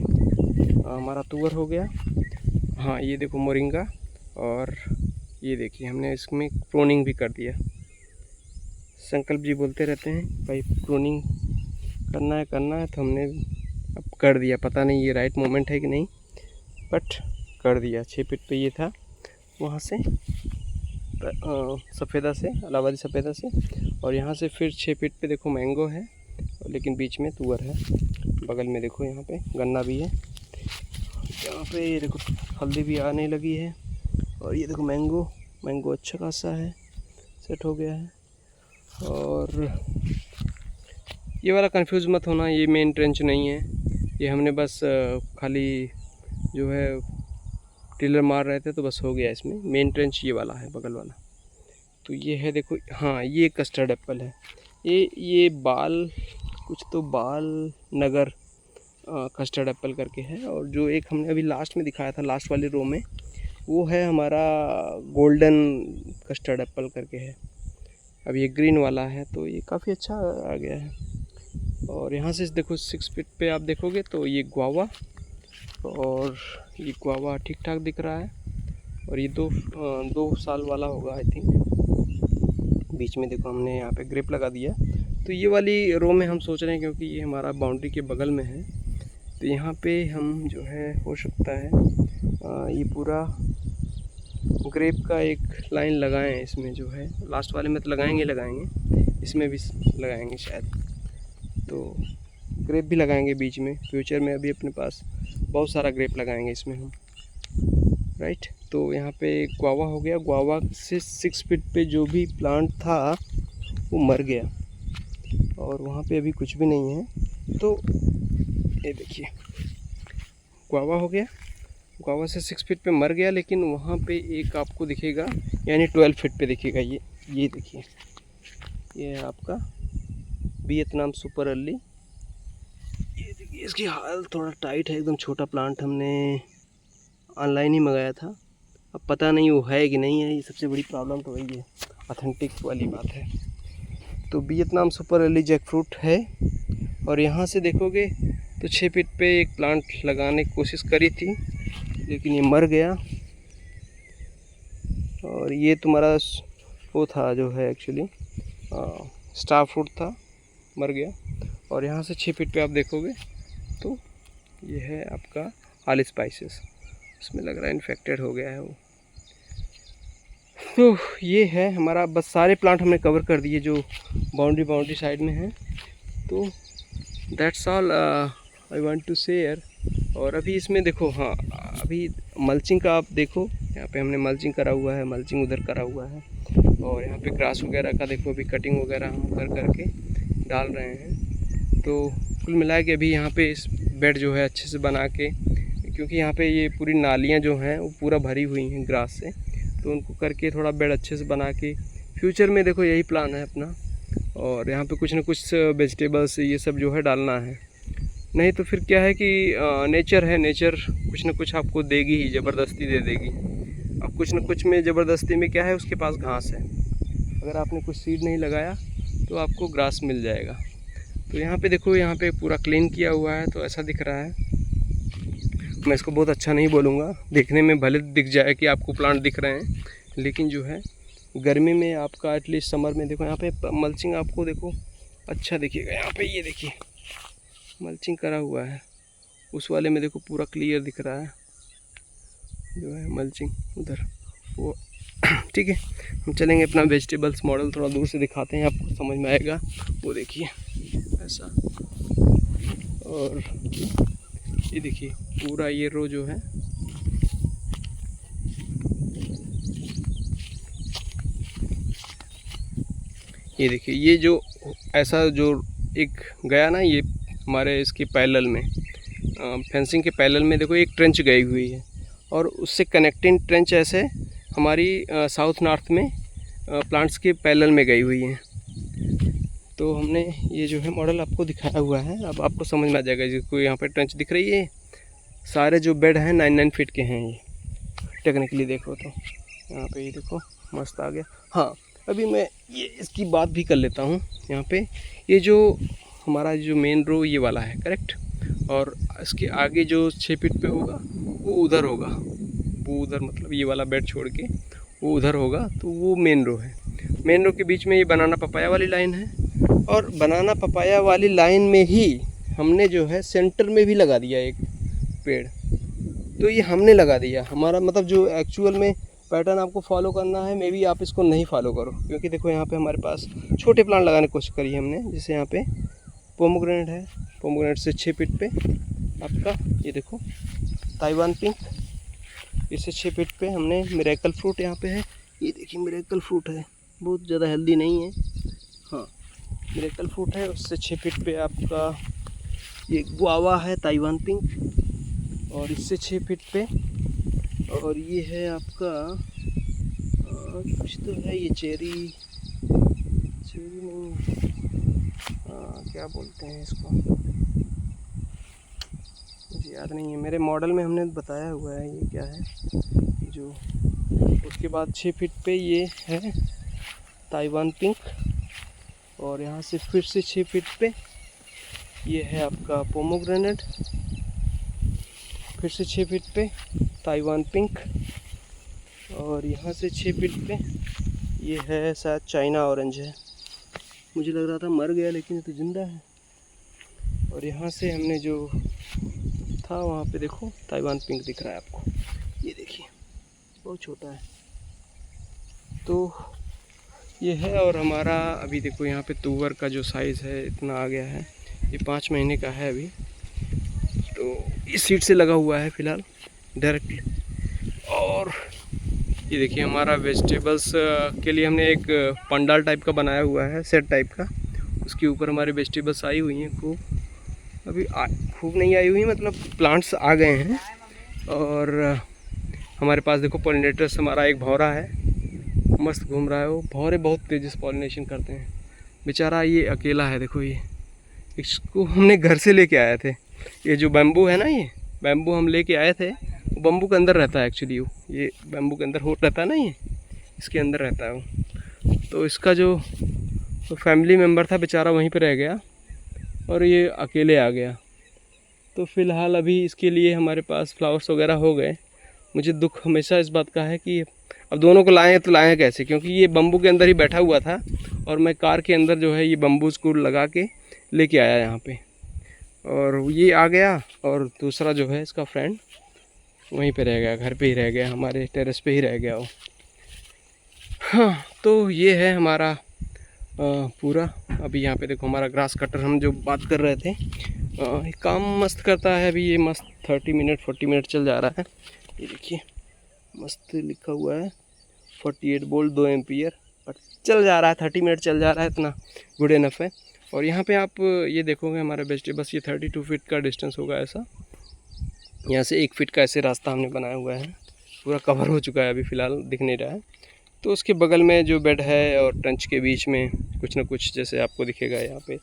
हमारा तुअर हो गया। हाँ ये देखो मोरिंगा। और ये देखिए हमने इसमें प्रोनिंग भी कर दिया। संकल्प जी बोलते रहते हैं भाई प्रोनिंग करना है तो हमने अब कर दिया। पता नहीं ये राइट मोमेंट है कि नहीं, बट कर दिया। 6 फीट पे ये था, वहाँ से सफ़ेदा से, इलाहाबादी सफ़ेदा से। और यहाँ से फिर 6 फीट पे देखो मैंगो है, लेकिन बीच में तुअर है। बगल में देखो यहाँ पे गन्ना भी है। यहाँ पे ये देखो हल्दी भी आने लगी है। और ये देखो मैंगो अच्छा खासा है, सेट हो गया है। और ये वाला कंफ्यूज मत होना, ये मेन ट्रेंच नहीं है। ये हमने बस खाली जो है टिलर मार रहे थे तो बस हो गया। इसमें मेन ट्रेंच ये वाला है, बगल वाला। तो ये है देखो, हाँ ये कस्टर्ड एप्पल है। ये बाल नगर कस्टर्ड एप्पल करके है। और जो एक हमने अभी लास्ट में दिखाया था, लास्ट वाली रो में, वो है हमारा गोल्डन कस्टर्ड एप्पल करके है। अब ये ग्रीन वाला है, तो ये काफ़ी अच्छा आ गया है। और यहाँ से देखो 6 फीट पे आप देखोगे तो ये गुआवा, और ये गुआवा ठीक ठाक दिख रहा है। और ये 2 साल वाला होगा आई थिंक। बीच में देखो हमने यहाँ पे ग्रेप लगा दिया। तो ये वाली रो में हम सोच रहे हैं, क्योंकि ये हमारा बाउंड्री के बगल में है, तो यहाँ पे हम जो है हो सकता है ये पूरा ग्रेप का एक लाइन लगाएं। इसमें जो है लास्ट वाले में तो लगाएंगे, इसमें भी लगाएंगे शायद। तो ग्रेप भी लगाएंगे बीच में फ्यूचर में। अभी अपने पास बहुत सारा ग्रेप लगाएंगे इसमें हम, राइट। तो यहाँ पे गुआवा हो गया। गुआवा से 6 फीट पे जो भी प्लांट था वो मर गया, और वहाँ पे अभी कुछ भी नहीं है। तो ये देखिए गुआवा हो गया। गुआवा से 6 फीट पे मर गया, लेकिन वहाँ पे एक आपको दिखेगा, यानी 12 फीट पे दिखेगा। ये देखिए, ये है आपका वियतनाम सुपर अर्ली। ये देखिए इसकी हाल थोड़ा टाइट है, एकदम छोटा प्लांट हमने ऑनलाइन ही मंगाया था। अब पता नहीं वो है कि नहीं है, ये सबसे बड़ी प्रॉब्लम तो वही है, ऑथेंटिक वाली बात है। तो Vietnam super early jackfruit है। और यहाँ से देखोगे तो 6 फीट पे एक प्लांट लगाने की कोशिश करी थी, लेकिन ये मर गया। और ये तुम्हारा वो था जो है एक्चुअली स्टार फ्रूट था, मर गया। और यहाँ से 6 फीट पे आप देखोगे तो ये है आपका ऑल स्पाइसेस, इसमें लग रहा है इन्फेक्टेड हो गया है वो। तो ये है हमारा, बस सारे प्लांट हमने कवर कर दिए जो बाउंड्री साइड में है। तो that's all I want to share. और अभी इसमें देखो, हाँ अभी मल्चिंग का आप देखो, यहाँ पे हमने मल्चिंग करा हुआ है, मल्चिंग उधर करा हुआ है। और यहाँ पे ग्रास वगैरह का देखो, अभी कटिंग वगैरह हम करके डाल रहे हैं। तो कुल मिला के अभी यहाँ पे इस बेड जो है अच्छे से बना के, क्योंकि यहाँ पे ये पूरी नालियाँ जो हैं वो पूरा भरी हुई हैं ग्रास से, तो उनको करके थोड़ा बेड अच्छे से बना के फ्यूचर में देखो यही प्लान है अपना। और यहाँ पे कुछ ना कुछ वेजिटेबल्स ये सब जो है डालना है, नहीं तो फिर क्या है कि नेचर है, नेचर कुछ ना कुछ आपको देगी ही, ज़बरदस्ती दे देगी। अब कुछ न कुछ में ज़बरदस्ती में क्या है, उसके पास घास है। अगर आपने कुछ सीड नहीं लगाया तो आपको ग्रास मिल जाएगा। तो यहाँ पे देखो, यहाँ पे पूरा क्लीन किया हुआ है, तो ऐसा दिख रहा है। मैं इसको बहुत अच्छा नहीं बोलूँगा, देखने में भले दिख जाए कि आपको प्लांट दिख रहे हैं, लेकिन जो है गर्मी में आपका एटलीस्ट समर में देखो, यहाँ पे मल्चिंग आपको देखो अच्छा दिखेगा। यहाँ पे ये देखिए मल्चिंग करा हुआ है, उस वाले में देखो पूरा क्लियर दिख रहा है जो है मल्चिंग उधर वो। ठीक है, हम चलेंगे अपना वेजिटेबल्स मॉडल थोड़ा दूर से दिखाते हैं, आपको समझ में आएगा। वो देखिए ऐसा, और ये देखिए पूरा ये रो जो है, ये देखिए ये जो ऐसा जो एक गया ना, ये हमारे इसके पैरेलल में, फेंसिंग के पैरेलल में देखो एक ट्रेंच गई हुई है, और उससे कनेक्टिंग ट्रेंच ऐसे हमारी साउथ नॉर्थ में प्लांट्स के पैरेलल में गई हुई हैं। तो हमने ये जो है मॉडल आपको दिखाया हुआ है, अब आपको समझ में आ जाएगा। जिसको यहाँ पे ट्रंच दिख रही है, सारे जो बेड हैं 9-9 फीट के हैं ये टेक्निकली देखो तो। यहाँ पे ये देखो मस्त आ गया। हाँ, अभी मैं ये इसकी बात भी कर लेता हूँ। यहाँ पे ये जो हमारा जो मेन रो ये वाला है करेक्ट, और इसके आगे जो 6 फीट पे होगा वो उधर होगा, वो उधर मतलब ये वाला बेड छोड़ के वो उधर होगा, तो वो मेन रो है। मेन रो के बीच में ये बनाना पपाया वाली लाइन है, और बनाना पपाया वाली लाइन में ही हमने जो है सेंटर में भी लगा दिया एक पेड़। तो ये हमने लगा दिया, हमारा मतलब जो एक्चुअल में पैटर्न आपको फॉलो करना है, मे बी आप इसको नहीं फॉलो करो, क्योंकि देखो यहाँ पे हमारे पास छोटे प्लांट लगाने की कोशिश करी है हमने। जैसे यहाँ पे पोमोग्रेनेट है, पोमोग्रेनेट से 6 फीट पे आपका ये देखो ताइवान पिंक, इससे 6 फीट पे हमने मिरेकल फ्रूट यहाँ पे है। ये देखिए मिरेकल फ्रूट है, बहुत ज़्यादा हेल्दी नहीं है, हाँ मिरेकल फ्रूट है। उससे 6 फीट पे आपका ये गुआवा है ताइवान पिंक, और इससे 6 फीट पे, और ये है आपका कुछ तो है ये चेरी नहीं, क्या बोलते हैं इसको, मुझे याद नहीं है। मेरे मॉडल में हमने बताया हुआ है ये क्या है जो। उसके बाद 6 फीट पे ये है ताइवान पिंक, और यहाँ से फिर से 6 फीट पे ये है आपका पोमोग्रेनेट, फिर से 6 फीट पे ताइवान पिंक, और यहाँ से 6 फीट पे ये है शायद चाइना ऑरेंज है, मुझे लग रहा था मर गया लेकिन ये तो जिंदा है। और यहाँ से हमने जो था वहाँ पे देखो ताइवान पिंक दिख रहा है आपको, ये देखिए बहुत छोटा है। तो ये है, और हमारा अभी देखो यहाँ पे तुवर का जो साइज़ है इतना आ गया है, ये 5 महीने का है अभी। तो इस सीट से लगा हुआ है फ़िलहाल डायरेक्टली। और ये देखिए हमारा वेजिटेबल्स के लिए हमने एक पंडाल टाइप का बनाया हुआ है, सेट टाइप का। उसके ऊपर हमारे वेजिटेबल्स आई हुई हैं खूब, अभी खूब नहीं आई हुई, मतलब प्लांट्स आ गए हैं। और हमारे पास देखो पॉलिनेटर्स, हमारा एक भौरा है मस्त घूम रहा है। वो भौरे बहुत तेज़ी से पॉलिनेशन करते हैं, बेचारा ये अकेला है। देखो ये, इसको हमने घर से लेके आए थे। ये जो बैम्बू है ना, ये बैम्बू हम लेके आए थे, वो बैम्बू के अंदर रहता है एक्चुअली। वो ये बैम्बू के अंदर होट रहता है ना, ये इसके अंदर रहता है वो। तो इसका जो फैमिली मेम्बर था बेचारा वहीं पे रह गया, और ये अकेले आ गया। तो फ़िलहाल अभी इसके लिए हमारे पास फ्लावर्स वगैरह हो गए। मुझे दुख हमेशा इस बात का है कि अब दोनों को लाएँ तो लाएँ कैसे, क्योंकि ये बम्बू के अंदर ही बैठा हुआ था, और मैं कार के अंदर जो है ये बम्बू स्कूल लगा के लेके आया यहाँ पे, और ये आ गया। और दूसरा जो है इसका फ्रेंड वहीं पे रह गया, घर पे ही रह गया, हमारे टेरेस पे ही रह गया वो। हाँ, तो ये है हमारा पूरा। अभी यहाँ पे देखो हमारा ग्रास कटर, हम जो बात कर रहे थे, काम मस्त करता है। अभी ये मस्त 30 मिनट 40 मिनट चल जा रहा है। ये देखिए मस्त लिखा हुआ है 48 वोल्ट 2 एम्पियर, और चल जा रहा है 30 मिनट चल जा रहा है, इतना गुड इनफ है। और यहाँ पे आप ये देखोगे हमारे वेजिटेबल्स, ये 32 फीट का डिस्टेंस होगा ऐसा। यहाँ से 1 फीट का ऐसे रास्ता हमने बनाया हुआ है, पूरा कवर हो चुका है, अभी फ़िलहाल दिख नहीं रहा है। तो उसके बगल में जो बेड है और ट्रंच के बीच में कुछ ना कुछ जैसे आपको दिखेगा, यहाँ पे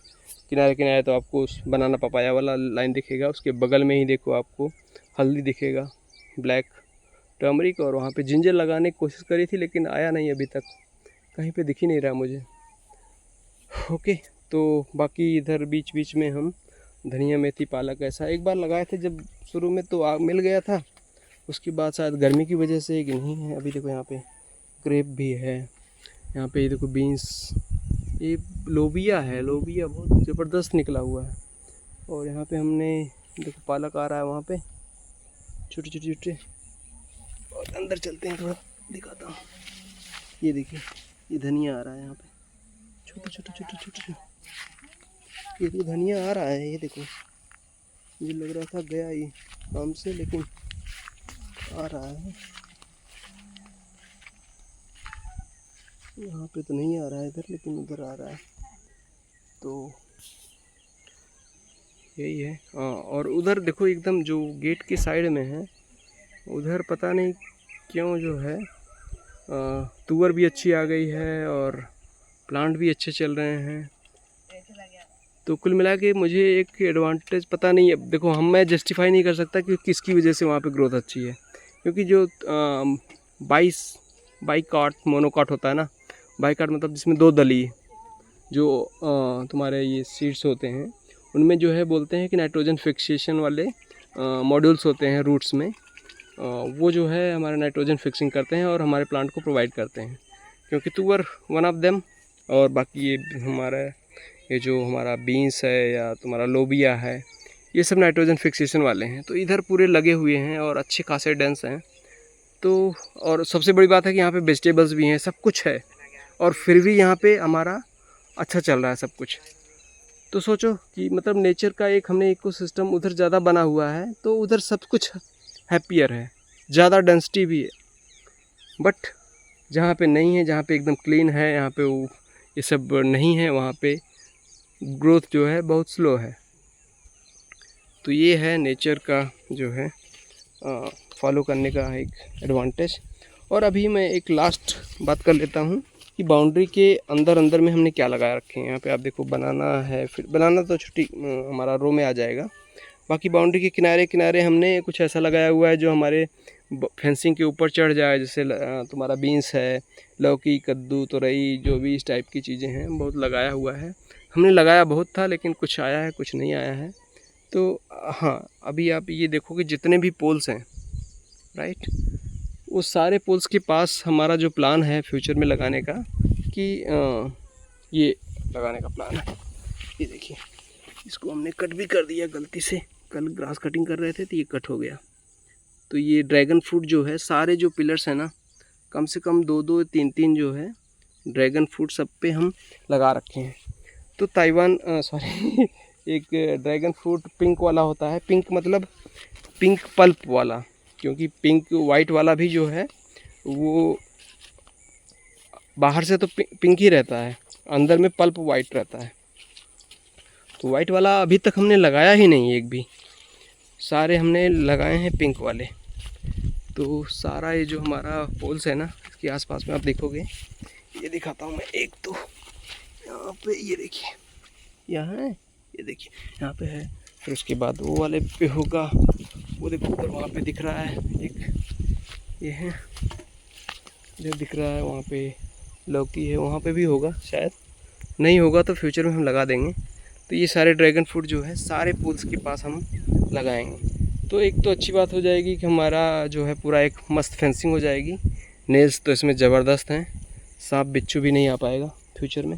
किनारे किनारे तो आपको उस बनाना पपाया वाला लाइन दिखेगा। उसके बगल में ही देखो आपको हल्दी दिखेगा, ब्लैक टर्मरिक, और वहाँ पे जिंजर लगाने की कोशिश करी थी लेकिन आया नहीं, अभी तक कहीं पे दिख ही नहीं रहा मुझे। ओके, तो बाकी इधर बीच बीच में हम धनिया मेथी पालक ऐसा एक बार लगाए थे जब शुरू में, तो मिल गया था। उसके बाद शायद गर्मी की वजह से कि नहीं है। अभी देखो यहाँ पे क्रेप भी है, यहाँ पे ये देखो बीन्स, ये लोबिया है, लोबिया बहुत ज़बरदस्त निकला हुआ है। और यहाँ पे हमने देखो पालक आ रहा है वहाँ पे छोटे छोटे छोटे। और अंदर चलते हैं, थोड़ा दिखाता हूँ। ये देखिए ये धनिया आ रहा है यहाँ पे, छोटे छोटे छोटे छोटे। ये तो धनिया आ रहा है, ये देखो, मुझे लग रहा था गया ये काम से, लेकिन आ रहा है। यहाँ पे तो नहीं आ रहा है इधर, लेकिन उधर आ रहा है। तो यही है। हाँ, और उधर देखो एकदम जो गेट की साइड में है, उधर पता नहीं क्यों जो है तुअर भी अच्छी आ गई है और प्लांट भी अच्छे चल रहे हैं। तो कुल मिला के मुझे एक एडवांटेज पता नहीं है, देखो मैं जस्टिफाई नहीं कर सकता कि किसकी वजह से वहाँ पे ग्रोथ अच्छी है, क्योंकि जो बाईकाट मोनोकाट होता है ना, बाईकाट मतलब जिसमें 2 दली जो तुम्हारे ये सीड्स होते हैं, उनमें जो है बोलते हैं कि नाइट्रोजन फिक्सेशन वाले मॉड्यूल्स होते हैं रूट्स में, वो जो है हमारा नाइट्रोजन फिक्सिंग करते हैं और हमारे प्लांट को प्रोवाइड करते हैं, क्योंकि तुअर वन ऑफ देम। और बाकी ये जो हमारा बीन्स है या तुम्हारा लोबिया है, ये सब नाइट्रोजन फिक्सेशन वाले हैं। तो इधर पूरे लगे हुए हैं और अच्छे खासे डेंस हैं। तो और सबसे बड़ी बात है कि यहाँ पे वेजिटेबल्स भी हैं, सब कुछ है, और फिर भी यहाँ पे हमारा अच्छा चल रहा है सब कुछ। तो सोचो कि मतलब नेचर का एक हमने इकोसिस्टम उधर ज़्यादा बना हुआ है, तो उधर सब कुछ हैप्पियर है, ज़्यादा डेंसिटी भी है। बट जहाँ पे नहीं है, जहाँ पे एकदम क्लीन है, यहाँ पे वो ये सब नहीं है, वहाँ पे ग्रोथ जो है बहुत स्लो है। तो ये है नेचर का जो है फॉलो करने का एक एडवांटेज। और अभी मैं एक लास्ट बात कर लेता हूँ कि बाउंड्री के अंदर अंदर में हमने क्या लगा रखे हैं। यहाँ पे आप देखो बनाना है, फिर बनाना तो छुट्टी हमारा रो में आ जाएगा। बाकी बाउंड्री के किनारे किनारे हमने कुछ ऐसा लगाया हुआ है जो हमारे फेंसिंग के ऊपर चढ़ जाए, जैसे तुम्हारा बीन्स है, लौकी, कद्दू, तोरई, जो भी इस टाइप की चीज़ें हैं बहुत लगाया हुआ है। हमने लगाया बहुत था, लेकिन कुछ आया है कुछ नहीं आया है। तो हाँ, अभी आप ये देखो कि जितने भी पोल्स हैं राइट, वो सारे पोल्स के पास हमारा जो प्लान है फ्यूचर में लगाने का, कि ये लगाने का प्लान है। ये देखिए, इसको हमने कट भी कर दिया गलती से, कल ग्रास कटिंग कर रहे थे तो ये कट हो गया। तो ये ड्रैगन फ्रूट जो है, सारे जो पिलर्स हैं ना, कम से कम 2-2 3-3 जो है ड्रैगन फ्रूट सब पे हम लगा रखे हैं। तो ताइवान सॉरी एक ड्रैगन फ्रूट पिंक वाला होता है, पिंक मतलब पिंक पल्प वाला, क्योंकि पिंक वाइट वाला भी जो है वो बाहर से तो पिंक ही रहता है, अंदर में पल्प वाइट रहता है। तो वाइट वाला अभी तक हमने लगाया ही नहीं एक भी, सारे हमने लगाए हैं पिंक वाले। तो सारा ये जो हमारा पोल्स है ना, इसके आसपास में आप देखोगे, ये दिखाता हूँ मैं एक, तो यहाँ पे ये देखिए, यहाँ है, ये देखिए यहाँ पे है, फिर उसके बाद वो वाले पे होगा, वो देखो उधर वहाँ पे दिख रहा है एक, ये है इधर दिख रहा है, वहाँ पे लौकी है, वहाँ पे भी होगा, शायद नहीं होगा तो फ्यूचर में हम लगा देंगे। तो ये सारे ड्रैगन फ्रूट जो है सारे पोल्स के पास हम लगाएंगे। तो एक तो अच्छी बात हो जाएगी कि हमारा जो है पूरा एक मस्त फेंसिंग हो जाएगी। नेल्स तो इसमें ज़बरदस्त हैं, सांप बिच्छू भी नहीं आ पाएगा फ्यूचर में।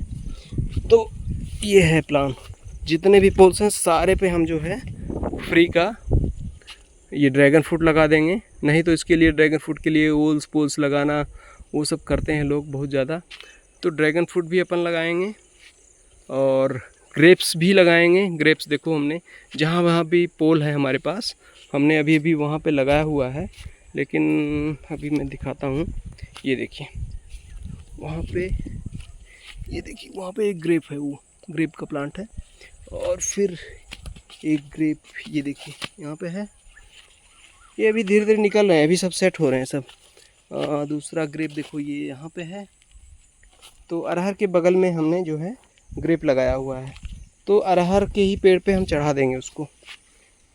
तो ये है प्लान, जितने भी पोल्स हैं सारे पे हम जो है फ्री का ये ड्रैगन फ्रूट लगा देंगे। नहीं तो इसके लिए ड्रैगन फ्रूट के लिए ओल्स पोल्स लगाना वो सब करते हैं लोग बहुत ज़्यादा। तो ड्रैगन फ्रूट भी अपन लगाएंगे और ग्रेप्स भी लगाएंगे। ग्रेप्स देखो हमने जहाँ वहाँ भी पोल है हमारे पास, हमने अभी अभी वहाँ पे लगाया हुआ है, लेकिन अभी मैं दिखाता हूँ। ये देखिए वहाँ पे, ये देखिए वहाँ पे एक ग्रेप है, वो ग्रेप का प्लांट है। और फिर एक ग्रेप ये देखिए यहाँ पे है, ये अभी धीरे धीरे निकल रहे हैं, अभी सब सेट हो रहे हैं सब। दूसरा ग्रेप देखो ये यहाँ पे है। तो अरहर के बगल में हमने जो है ग्रेप लगाया हुआ है, तो अरहर के ही पेड़ पे हम चढ़ा देंगे उसको,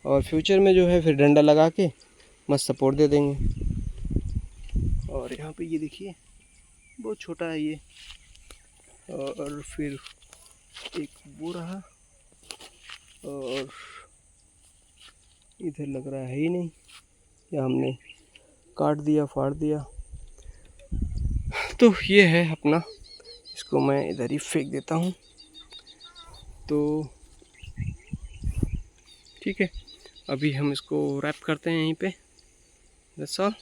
और फ्यूचर में जो है फिर डंडा लगा के मस्त सपोर्ट दे देंगे। और यहाँ पे ये देखिए बहुत छोटा है ये, और फिर एक वो रहा, और इधर लग रहा है ही नहीं, या हमने काट दिया फाड़ दिया। तो ये है अपना, इसको मैं इधर ही फेंक देता हूँ। तो ठीक है, अभी हम इसको रैप करते हैं यहीं पे। That's all.